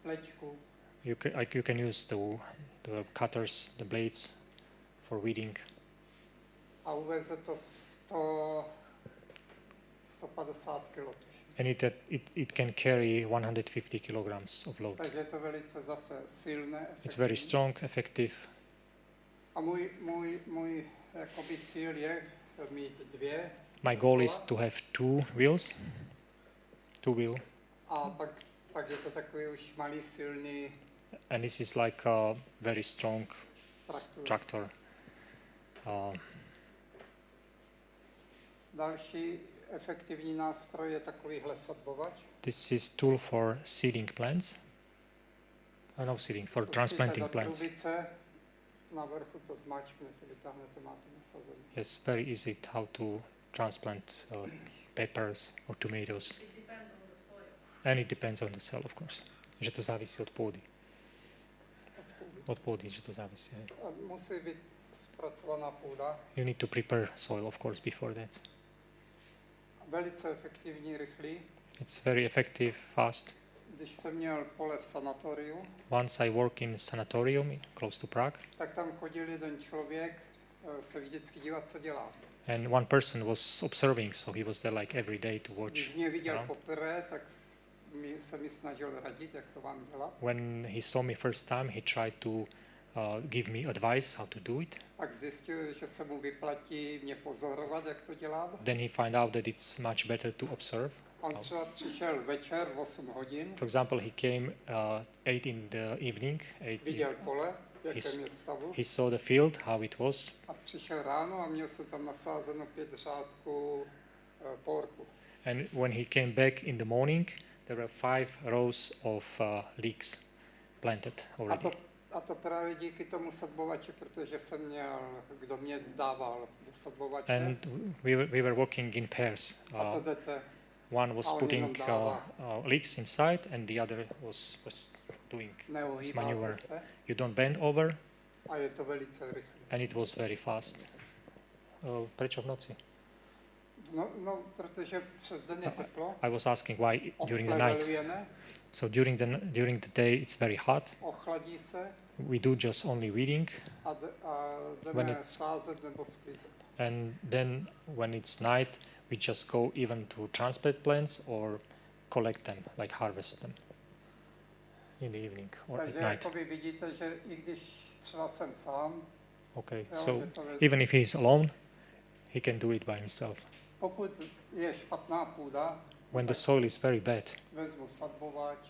Plečku. You can use the cutters, the blades for weeding. A uveze to 150 kg. And it can carry 150 kilograms of load. Takže je to velice zase silné, efektivní. It's very strong, effective. A můj jakoby cíl je mít dvě. My goal is to have two wheel. A pak je to takový už malý silný And this is like a very strong tractor. Další efektivní nástroj je takovýhle sadbovač. This is tool for seeding plants. No seeding, for transplanting plants. Trubice, na vrchu to zmáčknete, vytáhnete, máte nasazený. Yes, very easy how to transplant peppers or tomatoes. It depends on the soil. And it depends on the soil, of course. Že to závisí od půdy. Od půdy, že to závisí. A musí být zpracovaná půda. You need to prepare soil, of course, before that. Velice efektivní, rychlý. It's very effective, fast. Když jsem měl pole v sanatoriu, Once I work in sanatorium close to Prague, tak tam chodil jeden člověk se vždycky dívat, co dělá. and one person was observing, so he was there like every day to watch. Když mě viděl around. poprvé, tak se mi snažil radit, jak to mám dělat. When he saw me first time, he tried to give me advice how to do it. Pak zjistil, že se mu vyplatí mě pozorovat, jak to dělám. Then he found out that it's much better to observe. On třeba přišel večer v 8 hodin, For example, he came 8 in the evening. viděl pole, v jakém His- je stavu, He saw the field, how it was, a přišel ráno a měl jsem tam nasázeno 5 řádků porku. and when he came back in the morning, there were 5 rows of leeks planted already. A to právě díky tomu sadbovači, protože jsem měl, kdo mě dával do sadbovače. And we were working in pairs. A to jdete, One was a on putting jenom dává. leeks inside, and the other was doing neuhýbáte maneuver. se You don't bend over, a je to velice rychlé. and it was very fast. Prečo v noci? No, protože přes den je teplo, I was asking why during the night. odplevelujeme, So during the day it's very hot. ochladí se We do just only weeding, a When jdeme it's- sázet nebo sklízet. and then when it's night, we just go even to transplant plants or collect them, like harvest them in the evening or Takže at night. jakoby vidíte, že i když třeba jsem sám, Okay, jo, so že to je, even if he is alone, he can do it by himself. pokud je špatná půda, When the soil is very bad, vezmu sadbovač,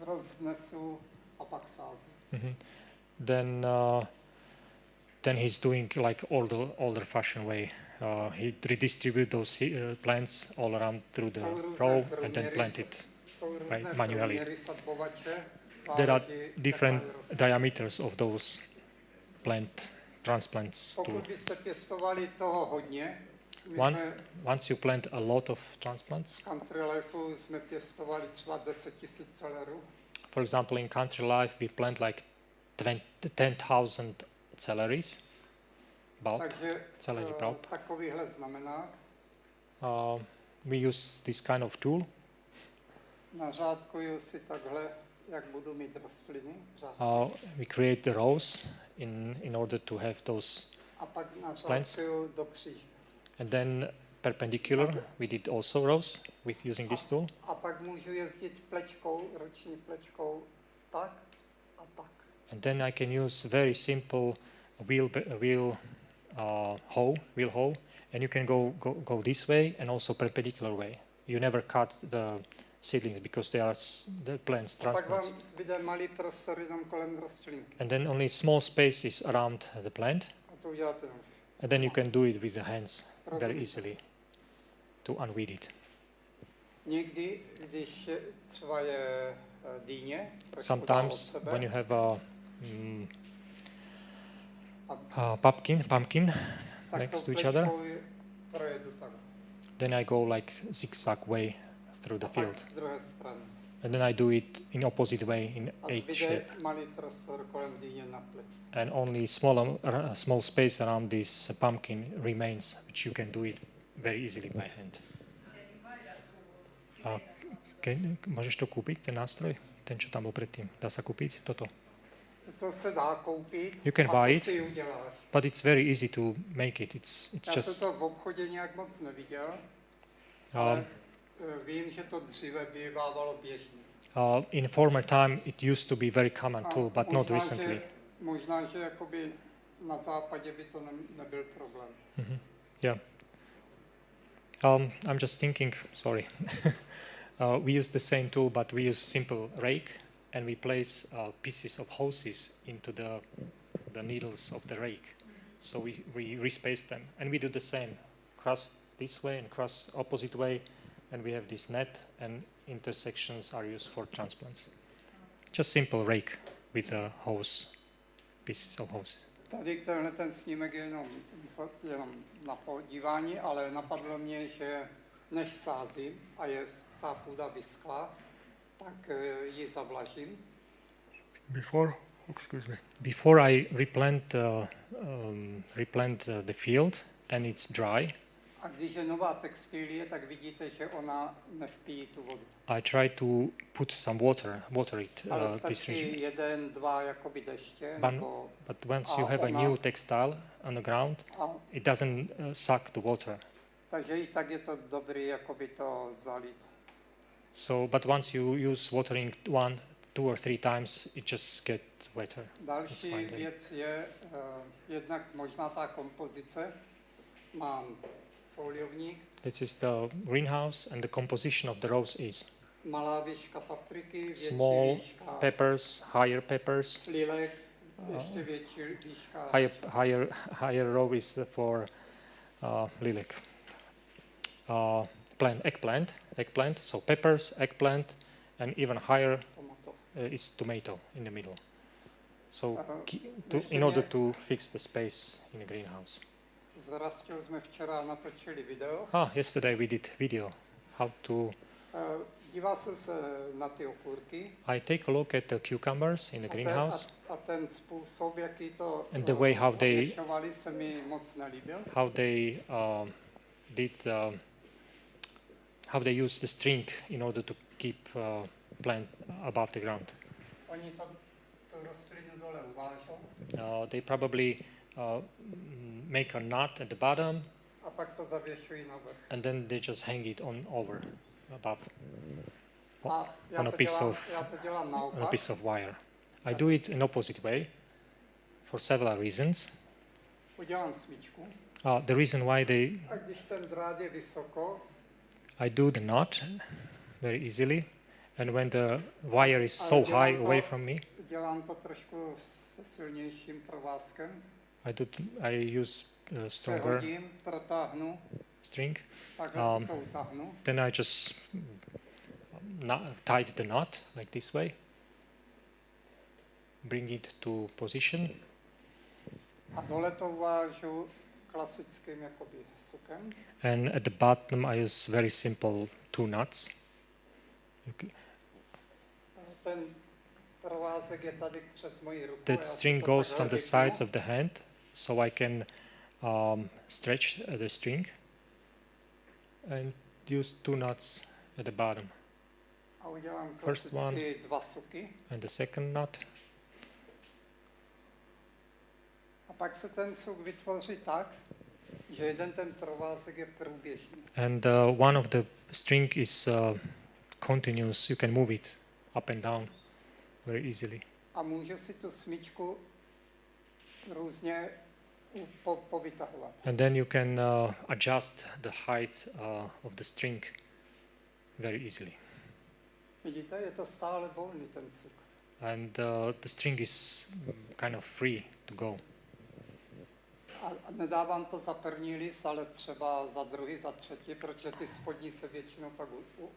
roznesu a pak sázím. mhm, then he's doing like older-fashioned way. He redistribute those plants all around through the Jsou různé row and then průměry plant it. Jsou By různé manually. průměry sadbovače, There are záleží, different jaká je roste. diameters of those transplants. Pokud byste pěstovali toho hodně, my One- jsme Once you plant a lot of transplants, v Country Lifeu jsme pěstovali třeba 10 000 celerů. for example, in country life, we plant like 10,000 celeries, bulb, Takže celery bulb. takovýhle znamená, We use this kind of tool. nařádkuju si takhle, jak budu mít rostliny, We create the rows in order to have those, a pak nařádkuju do kříže. and then perpendicular. We did also rows with using this tool, A pak můžu jezdit plečkou, ruční plečkou, tak a tak. and then I can use very simple wheel hoe, and you can go this way and also perpendicular way. You never cut the seedlings because they are the plants A pak vám transplants. zbyde malý prostor jenom kolem rostlinky. And then only small space is around the plant, A to uděláte jenom. and then you can do it with the hands very Rozumíte? easily to unweed it. Někdy, když třeba je dýně, trošku dál od Sometimes sebe, when you have a pumpkin tak next tou to each other, plečkou projedu tak. Then I go like zigzag way through A the pak field. z druhé strany. And then I do it in opposite way in A H zbyde shape. malý prostor kolem dýně na pleť. And only small space around this pumpkin remains, which you can do it very easily by hand. A môžeš to kúpiť, ten nástroj? Ten, čo tam bol predtým. Dá sa kúpiť toto? To se dá koupit You can a buy to it. si uděláš. But it's very easy to make it. It's Já just... jsem to v obchodě nějak moc neviděl, ale Um, vím, že to dříve bývávalo běžně. in former time, it used to be very common tool, but not recently. Možná, že jakoby na západě by to nebyl problém. Yeah. I'm just thinking, sorry. We use the same tool, but we use simple rake, and we place pieces of hoses into the needles of the rake. So we respace them, and we do the same. Cross this way and cross opposite way, and we have this net, and intersections are used for transplants. Just simple rake with a hose, pieces of hose. Tady ten snímek je jenom na podívání, ale napadlo mě, že než sázím a je ta půda vyschlá, tak ji zavlažím. Before I replant the field and it's dry, A když je nová textilie, tak vidíte, že ona nevpíjí tu vodu. I try to put some water it Ale this region. stačí 1, 2 jakoby deště, But once a you have a ona- new textile on the ground, it doesn't suck the water. takže i tak je to dobrý jakoby to zalít. So, but once you use watering 1, 2 or 3 times, it just get wetter. Další That's fine then. věc je jednak možná ta kompozice. Mám foliovník, This is the greenhouse, and the composition of the rows is malá výška papriky, větší small výška peppers, higher peppers. lilek, ještě větší výška. Higher row is for lilac. Eggplant. So peppers, eggplant, and even higher Tomato. is tomato in the middle. So ještě in order mě- to fix the space in the greenhouse. S Rastil jsme včera natočili video. Yesterday we did video how to. Díval jsem se na ty okurky. I take a look at the cucumbers in the greenhouse. A ten způsob, jaký to And the way how they- zaměšovali, se mi moc nelíbil. How they how they use the string in order to keep plant above the ground. Oni tu rostlinu dole uvážou They probably make a knot at the bottom, a pak to zavěšují na vrch. and then they just hang it on over above A on a piece já to dělám on a naopak. piece of wire. I do it in opposite way for several reasons. Udělám smyčku The reason why a když ten drát je vysoko, I do the knot very easily, and when the wire is Ale so dělám high to- away from me, dělám to trošku se silnějším provázkem. I use stronger Přehodím, protáhnu, string. takhle si to utáhnu. Then I just tied the knot like this way, bring it to position, A dole to uvážu klasickým jakoby sukem. and at the bottom I use very simple 2 knots. Ten provázek je tady přes moji ruku. The já si string to goes takhle from the vypnu. sides of the hand, so I can stretch the string and use 2 knots at the bottom. A udělám First klasicky 2 suky. And the second knot, A pak se ten suk vytvoří tak, že jeden ten provázek je průběžný. and one of the string is continuous. You can move it up and down very easily. A můžu si tu smyčku různě povytahovat. And then you can adjust the height of the string very easily. Vidíte, je to stále volný ten suk. And the string is kind of free to go. A nedávám to za první list, ale třeba za druhý, za třetí, protože ty spodní se většinou pak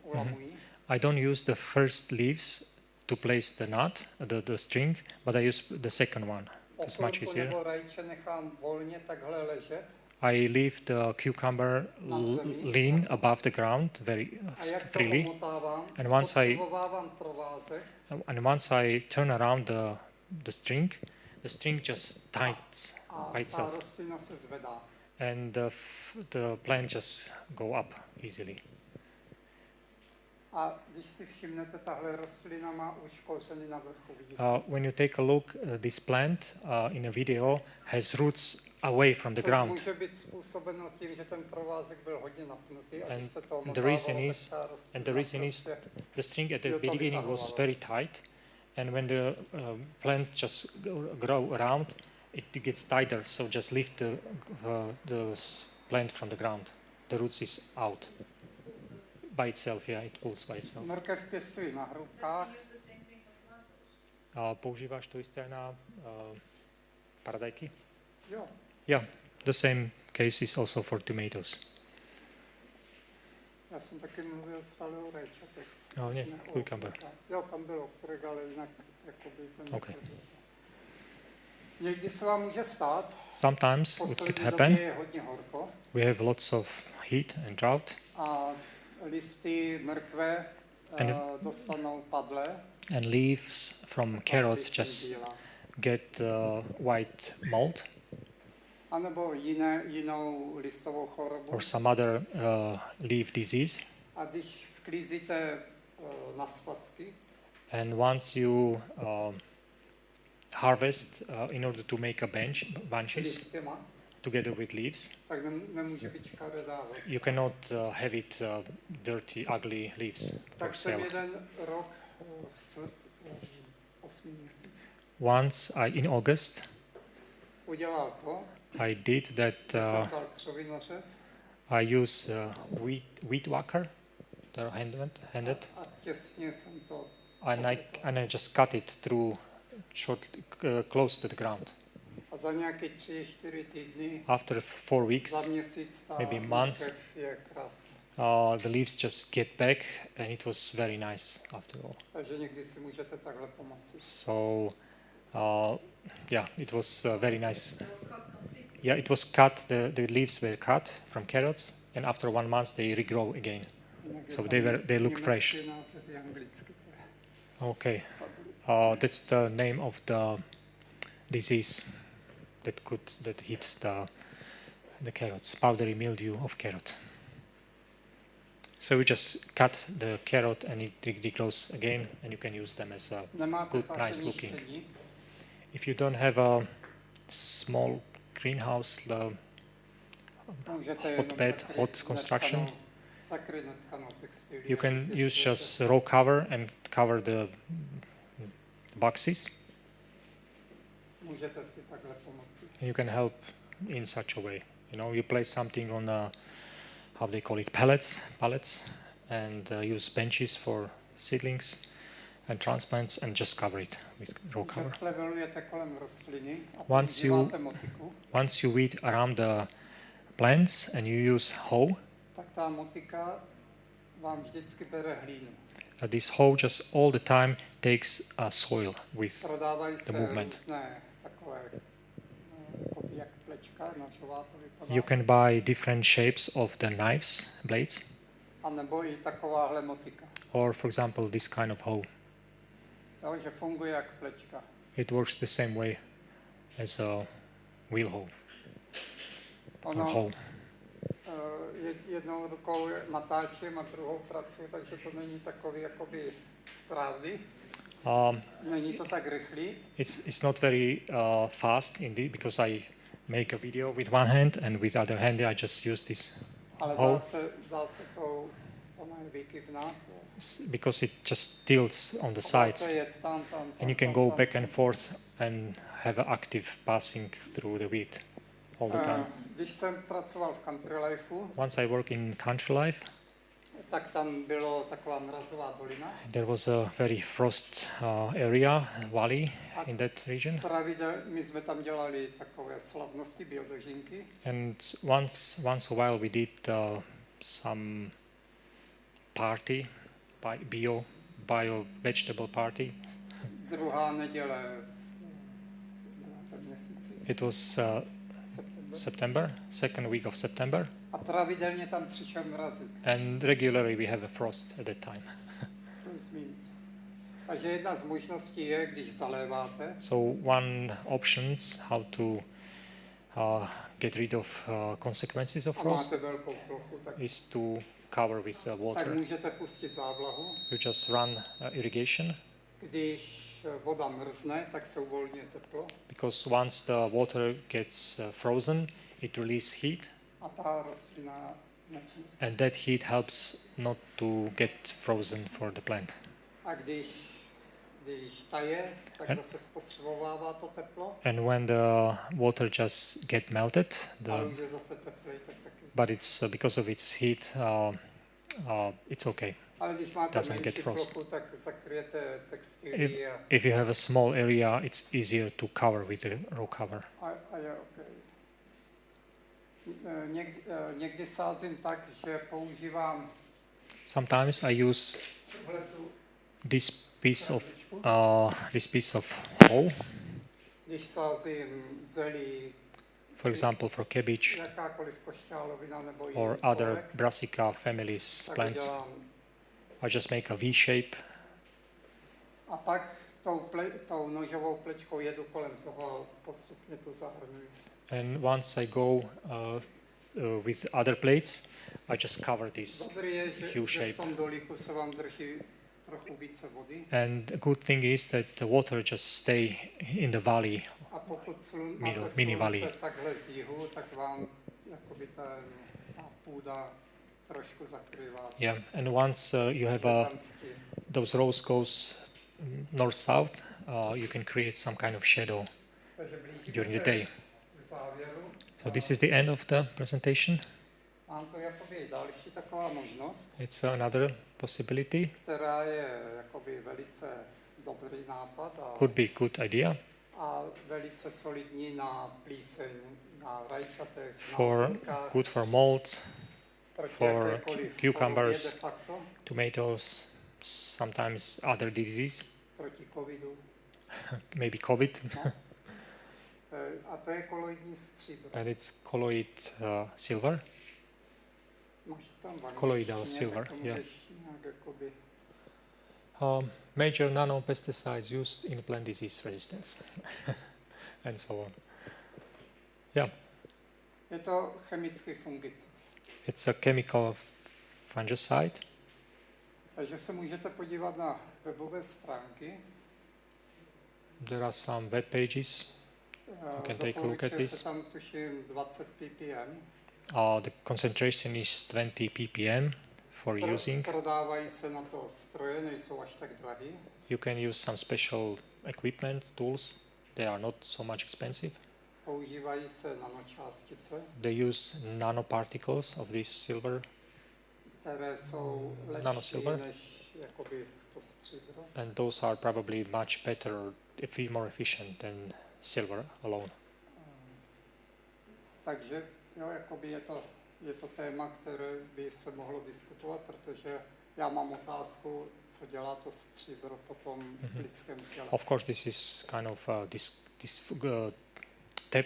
ulamují. I don't use the first leaves to place the knot, the string, but I use the second one. It's much Okurku easier. nebo rajče nechám volně takhle ležet. I leave the cucumber lean above the ground very a jak to freely. omotávám, And spotřebovávám provázek And once I turn around the string just tightens a by ta itself. rostlina se zvedá. And the plant just go up easily. A když si všimnete, tahle rostlina má už kořeny na vrchu, vidíte? When you take a look, this plant in a video has roots away from the Což ground. může být způsobeno tím, že ten provázek byl hodně napnutý a když se to And the omotávalo, reason tak is, ta rostlina and the reason is prostě the string at the Jo, to beginning was vytahovalo. very tight, and when the plant just grow around, it gets tighter. So just lift the plant from the ground. The roots is out by itself. Yeah, it pulls by itself. Mrkev pěstují na hrubkách, Does he use the same thing for tomatoes? Používáš to isté na paradajky? jo. Yeah, the same case is also for tomatoes. Já jsem taky mluvil stále o rajčatech. Oh, yeah, Ne o cucumber. okurkách. Jo, tam bylo okurek, ale jinak jakoby ten Okay. okurek. Někdy se vám může stát, Sometimes v it could poslední happen. době je hodně horko We have lots of heat and drought, a listy mrkve And- dostanou padlé. and leaves from carrots just get white mold A nebo jinou listovou chorobu. or some other leaf disease. A když sklízíte na svazky, And once you harvest in order to make a s bunches listěma, together with leaves, tak nemůže být škaredá. you cannot have it dirty, ugly leaves for Tak jsem sale. jeden rok v 8 měsíc Once in August, udělal to, I did that. že jsem vzal křovinořez I use weed whacker, the handed, a těsně jsem to and I just cut it through close to the ground. a za nějaké 3-4 týdny, After 4 weeks, za měsíc ta maybe months. mrkev je krásná. the leaves just get back, and it was very nice after all. Takže někdy si můžete takhle pomoci. So, yeah, it was very nice. They were cut completely. Yeah, it was cut. The leaves were cut from carrots, and after 1 month they regrow again. Jinak je So tam they look německý fresh. název je anglicky, to je Okay, that's the name of the disease that hits the carrots, powdery mildew of carrot. So we just cut the carrot and it regrows again, and you can use them as a Nemáte good, nice paření looking. štěnic, If you don't have a small greenhouse, můžete jenom hotbed, hot construction, zakryt netkanou textilii. you can use Pěstujete. just raw cover and cover the boxes, Můžete si takhle pomoci. and you can help in such a way. You know, you place something on how they call it, pallets, and use benches for seedlings and transplants, and just cover it with raw cover. Zaplevelujete kolem rostliny a Once you- používáte motiku, Once you weed around the plants and you use hoe, tak ta motika vám vždycky bere hlínu. this hoe just all the time takes soil with. Prodávají se movement. různé takové, jakoby jak plečka, nožová to vypadá, You can buy different shapes of the knives, blades, a nebo i takováhle motika. or for example this kind of hoe. Jo, že funguje jak plečka. It works the same way as a wheel hoe or Ono hoe. jednou rukou natáčím a druhou pracuji, takže to není takový jakoby správný. Není to tak rychlý, It's not very fast indeed, because I make a video with one hand, and with other hand I just use this ale hoe, dá se to, ona je výkyvná, because it just tilts on the dá sides, se jet tam, and you can go back and forth and have an active passing through the wheat all the time. Když jsem pracoval v country lifeu, Once I work in country life, tak tam bylo taková mrazová dolina. there was a very frost area, valley in that region, My jsme tam dělali takové slavnosti biodožinky and once a while we did some party, bio vegetable party. druhá neděle v 9. měsíci. It was September, second week of September, A pravidelně tam přišel mrazík, and regularly we have a frost at that time. plus minus. Takže jedna z možností je, když zaléváte, So one options how to get rid of consequences of a frost máte velkou plochu, tak, is to cover with tak water. můžete pustit závlahu. You just run irrigation, Když voda mrzne, tak se uvolňuje teplo because once the water gets frozen, it releases heat, a ta rostlina nesmrzne. and that heat helps not to get frozen for the plant. A když taje, tak And- zase spotřebovává to teplo, And when the water just get melted, ale už je zase teplej, tak taky. but it's because of its heat, it's okay. Ale když máte doesn't get menší frost. plochu, tak zakryjete textilí a If you have a small area, it's easier to cover with a row cover. je OK. Někdy sázím tak, že používám Sometimes I use tuhletu this piece of krabičku. hole, Když sázím zelí, for example, for cabbage jakákoliv košťálovina nebo jiný or other porek, brassica families tak plants. udělám. I just make a V shape, A pak tou nožovou plečkou jedu kolem toho, postupně to zahrnuju. and once I go with other plates, I just cover this. Dobrý je, že U shape. v tom dolíku se vám drží trochu více vody. And a good thing is that the water just stay in the valley. A pokud Mini máte slunce valley. takhle z jihu, tak vám jakoby ta půda trošku zakrývá. Yeah, and once you have Tam stín. those rows goes north-south, you can create some kind of shadow Takže blížíme during the se day. k závěru. So this is the end of the presentation. Mám to jakoby další taková možnost, It's another possibility. která je jakoby velice dobrý nápad Could be good idea a velice solidní na plíseň, na rajčatech, na for buňkách, good for mold, proti for jakékoliv cucumbers. chorobě de facto, tomatoes, sometimes other diseases, proti covidu. maybe COVID, A to je koloidní stříbro. and it's colloid silver. Máš to tam v Colloidal angličtině, silver, tak to yeah. můžeš nějak jakoby... Major nanopesticides used in plant disease resistance, and so on. Je to chemický fungicid. It's a chemical fungicide. Takže se můžete podívat na webové stránky. There are some web pages. can take a look at Doporučuje this. se tam tuším 20 ppm. The concentration is 20 ppm for using. Prodávají se na to stroje, nejsou až tak drahý. You can use some special equipment, tools. They are not so much expensive. Používají se nanočástice, They use nanoparticles of this silver, které jsou lepší Nanosilver. než jakoby to stříbro. and those are probably much better, more efficient than silver alone. Takže jo, jakoby je to téma, které by se mohlo diskutovat, protože já mám otázku, co dělá to stříbro potom v lidském těle. Of course, this is kind of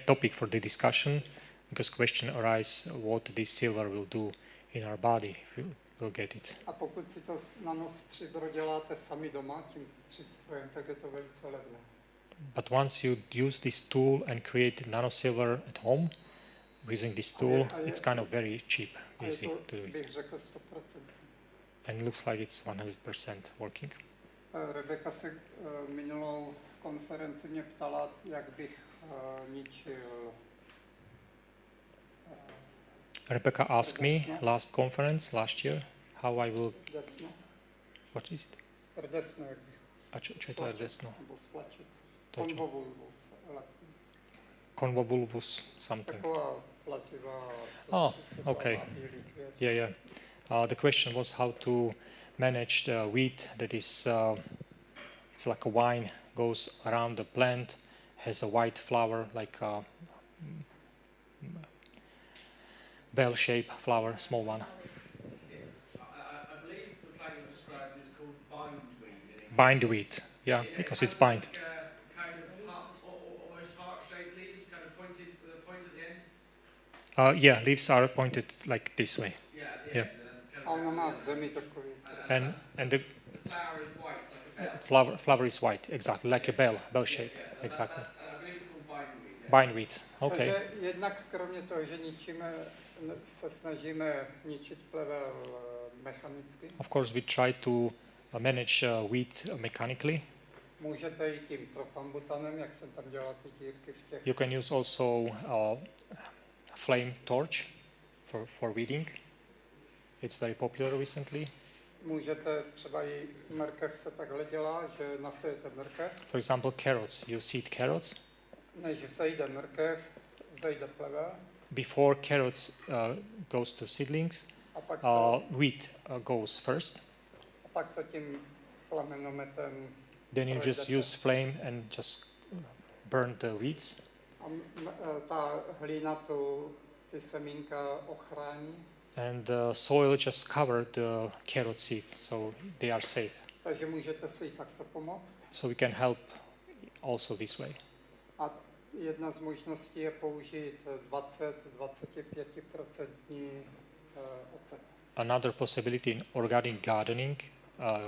topic for the discussion, because question arises what this silver will do in our body if we'll get it. A pokud si to nanostříbro děláte sami doma tím přístrojem, tak je to velice levné. But once you use this tool and create nanosilver at home, using this tool, it's kind of very cheap, A je easy to, to do it. bych řekl, 100%. And it looks like it's 100% working. Rebeka se minulou konferenci mě ptala, jak bych ničil Rebecca asked me last year, how I will, desno. what is it? Rdesno, jak bych A čo je to rdesno? nebo splačec. To je čo? Konvovulvus latinsky. Convolvulus something. Taková plazivá... Oh, se okay. dává bílý květ. Yeah. The question was how to manage the weed that is, it's like a vine, goes around the plant, has a white flower, like a bell-shaped flower, small one. I believe the plant you described is called bindweed in English. Bindweed, yeah, Is it because kind it's of bind. like, kind of almost heart-shaped leaves, kind of pointed with a point at the end? Yeah, leaves are pointed like this way. Yeah, at the Yeah. end. And then A ona má v zemi takový. And the the flower is white, like a bell. flower is white, exactly, like a bell shape, Yeah, exactly. I believe it's called bindweed. Yeah. Bindweed, okay. Takže jednak kromě toho, že se snažíme ničit plevel mechanicky, Of course, we try to manage wheat mechanically. můžete jít tím propambutanem, jak jsem tam dělal ty dírky v těch. You can use also flame torch for weeding. It's very popular recently. Můžete třeba i mrkev se takhle dělá, že nasejete mrkev. For example, carrots. You seed carrots. Než vzejde mrkev, vzejde plevel. Before carrots goes to seedlings, A pak wheat goes first. a pak to tím plamenometem Then you just use flame and just burn the weeds. ta hlína ty semínka ochrání. And the soil just covered the carrot seed, so they are safe. Takže můžete si takto pomoct. So we can help also this way. A jedna z možností je použít 20-25% ocet. Another possibility in organic gardening,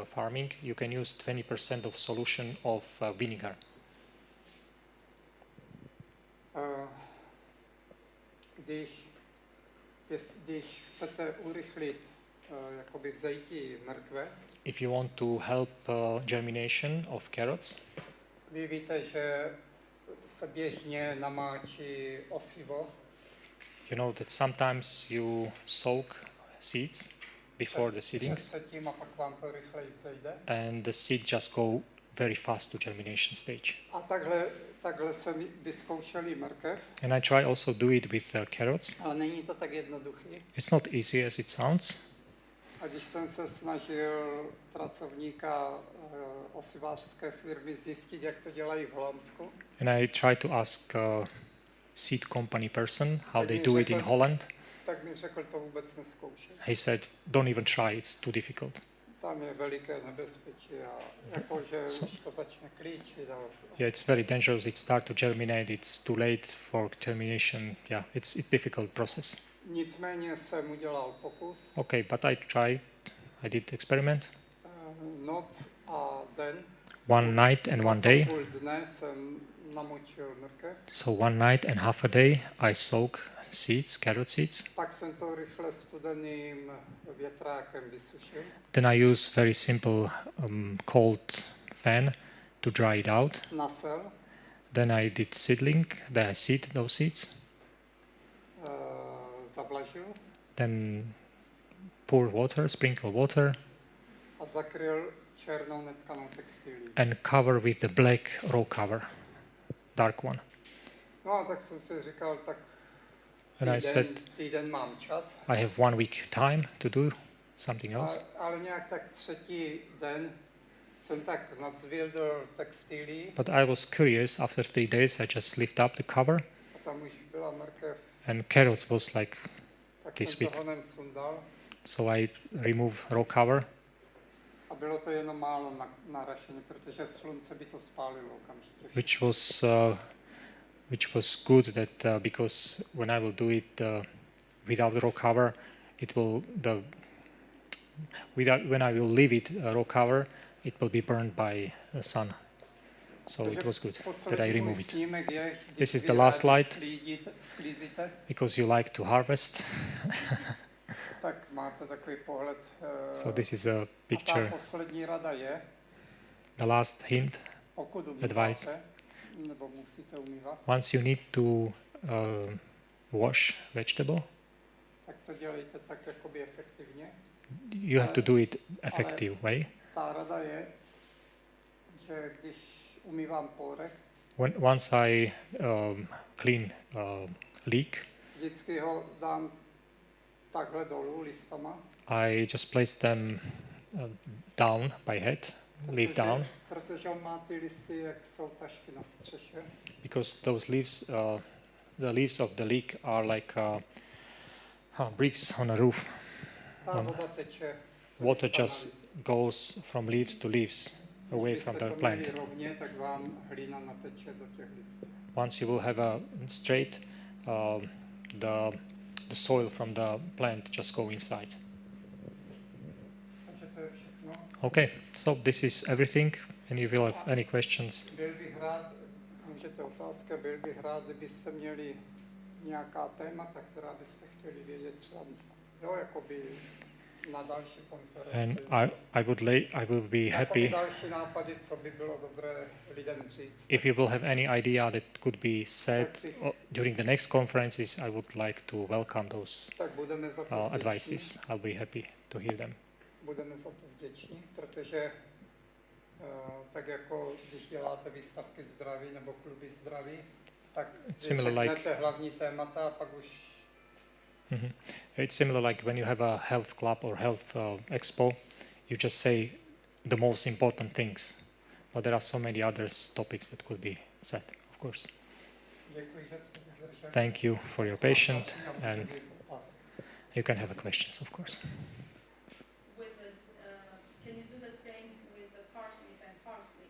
farming, you can use 20% of solution of vinegar. Když chcete urychlit jakoby vzejtí mrkve, If you want to help germination of carrots, vy víte, že se běžně namáčí osivo you know that sometimes you soak seeds before the seedings, před tím a pak vám to rychleji vzejde. and the seed just go very fast to germination stage. A takhle jsem vyzkoušel mrkev, And I try also do it with carrots. ale není to tak jednoduchý. It's not easy as it sounds. A když jsem se snažil pracovníka osivářské firmy zjistit, jak to dělají v Holandsku, And I try to ask seed company person how they do it in Holland. tak mi řekl, to vůbec neskoušej. He said, don't even try, it's too difficult. Tam je veliké nebezpečí a jako, že už to začne klíčit. Yeah, it's very dangerous. It starts to germinate. It's too late for germination. Yeah, it's difficult process. Nicméně jsem udělal pokus. Okay, but I tried. I did experiment. Noc a den. One night and one day. Půl dne jsem namočil mrkev. So one night and half a day I soak seeds, carrot seeds. Pak jsem to rychle studeným větrákem vysušil. Then I use very simple cold fan to dry it out. Nasel. Then I did seedling. Then I seed those seeds. Zavlažil. Then pour water, sprinkle water, A zakryl černou netkanou textilí. and cover with the black row cover, dark one. No a tak jsem si říkal, tak And I said, týden mám čas. I have 1 week time to do something else. Ale nějak tak třetí den jsem tak nadzvědl textilí But I was curious. After 3 days, I just lift up the cover, a tam už byla mrkev, and carrots was like tak This jsem week. to honem sundal so. I remove row cover, a bylo to jenom málo narašené, protože slunce by to spálilo okamžitě. which was good that because when I will do it without row cover, it will when I will leave it row cover, it will be burned by the sun. So it was good that I Poslední můj removed it snímek je, This když is the vy last rádi slide. sklízíte, because you like to harvest. tak máte takový pohled. So this is a A ta picture. poslední rada je, The last hint: pokud Advice. umýváte, nebo musíte umývat, once you need to wash vegetable, tak to dělejte tak jakoby efektivně. you have to do it effective way. Ta rada je, že když umývám pórek, Once I clean leek, vždycky ho dám takhle dolů listama, I just place them down by head, leave down, protože on má ty listy, jak jsou tašky na střeše. because those leaves, the leaves of the leek are like bricks on a roof. Ta voda teče. z Water lista na just list. goes from leaves to leaves, away Když from byste the to měli plant. rovně, tak vám hlína nateče do těch listů. once you will have a straight, the soil from the plant just go inside. Takže to je všechno. Okay, so this is everything. And you will have any questions? Byl bych rád, můžete otázka, byl bych rád, kdybyste měli nějaká témata, která byste chtěli vědět třeba, jo, jakoby na další konferenci. And I will be happy další nápady, co by bylo dobré lidem říct. if you will have any idea that could be said during the next conferences. I would like to welcome those Tak budeme za to advices. I'll be happy to hear them. Budeme za to vděční, protože tak jako když děláte výstavky zdraví nebo kluby zdraví, tak řeknete hlavní témata a pak už... It's similar like when you have a health club or health expo, you just say the most important things, but there are so many other topics that could be said, of course. Děkuji, že jste vydrželi. Thank you for your patience, and you can have questions, of course. Can you do the same with the parsley and parsley?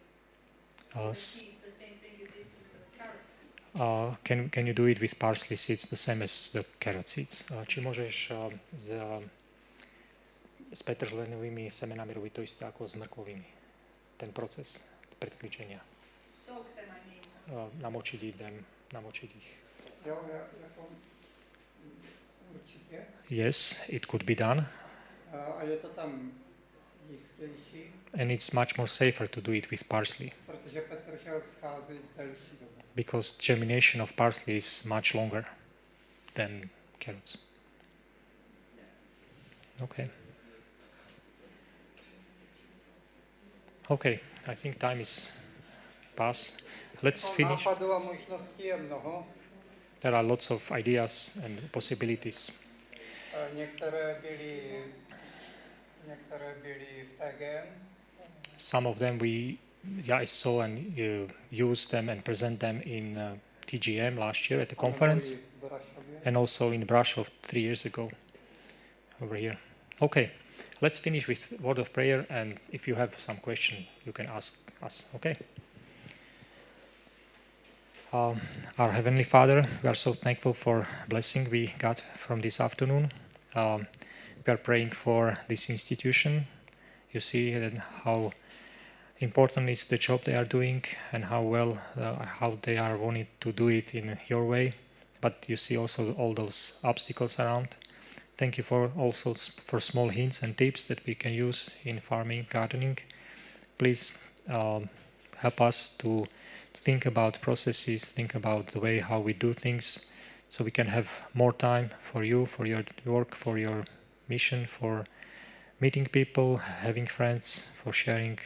Uh, The seeds, the same thing you did with the carrot seed. Can you do it with parsley seeds the same as the carrot seeds? Či môžeš s petržlenovými semenami robiť to isté ako s mrkvovými? Ten proces predkvičenia. Soak them, I mean. Namočiť ich. Jo, jako určitě. Yes, it could be done. A je to tam jistější. And it's much more safer to do it with parsley. Protože petržel schází delší dobu. Because germination of parsley is much longer than carrots. Okay. Okay, I think time is past. Let's finish. Nápadů a možností je mnoho. There are lots of ideas and possibilities. Některé byly v TGM. Some of them I saw and used them and present them in TGM last year at the conference, and also in Brasov 3 years ago over here. Okay, let's finish with word of prayer, and if you have some question, you can ask us. Okay. Our Heavenly Father, we are so thankful for blessing we got from this afternoon. We are praying for this institution. You see how important is the job they are doing and how well how they are wanting to do it in your way. But you see also all those obstacles around. Thank you for also for small hints and tips that we can use in farming, gardening. Please help us to think about processes, think about the way how we do things, so we can have more time for you, for your work, for your mission, for meeting people, having friends, for sharing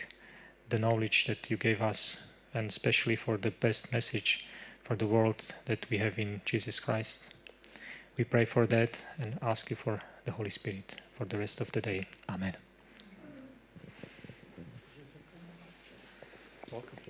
the knowledge that you gave us, and especially for the best message for the world that we have in Jesus Christ. We pray for that and ask you for the Holy Spirit for the rest of the day. Amen. Welcome.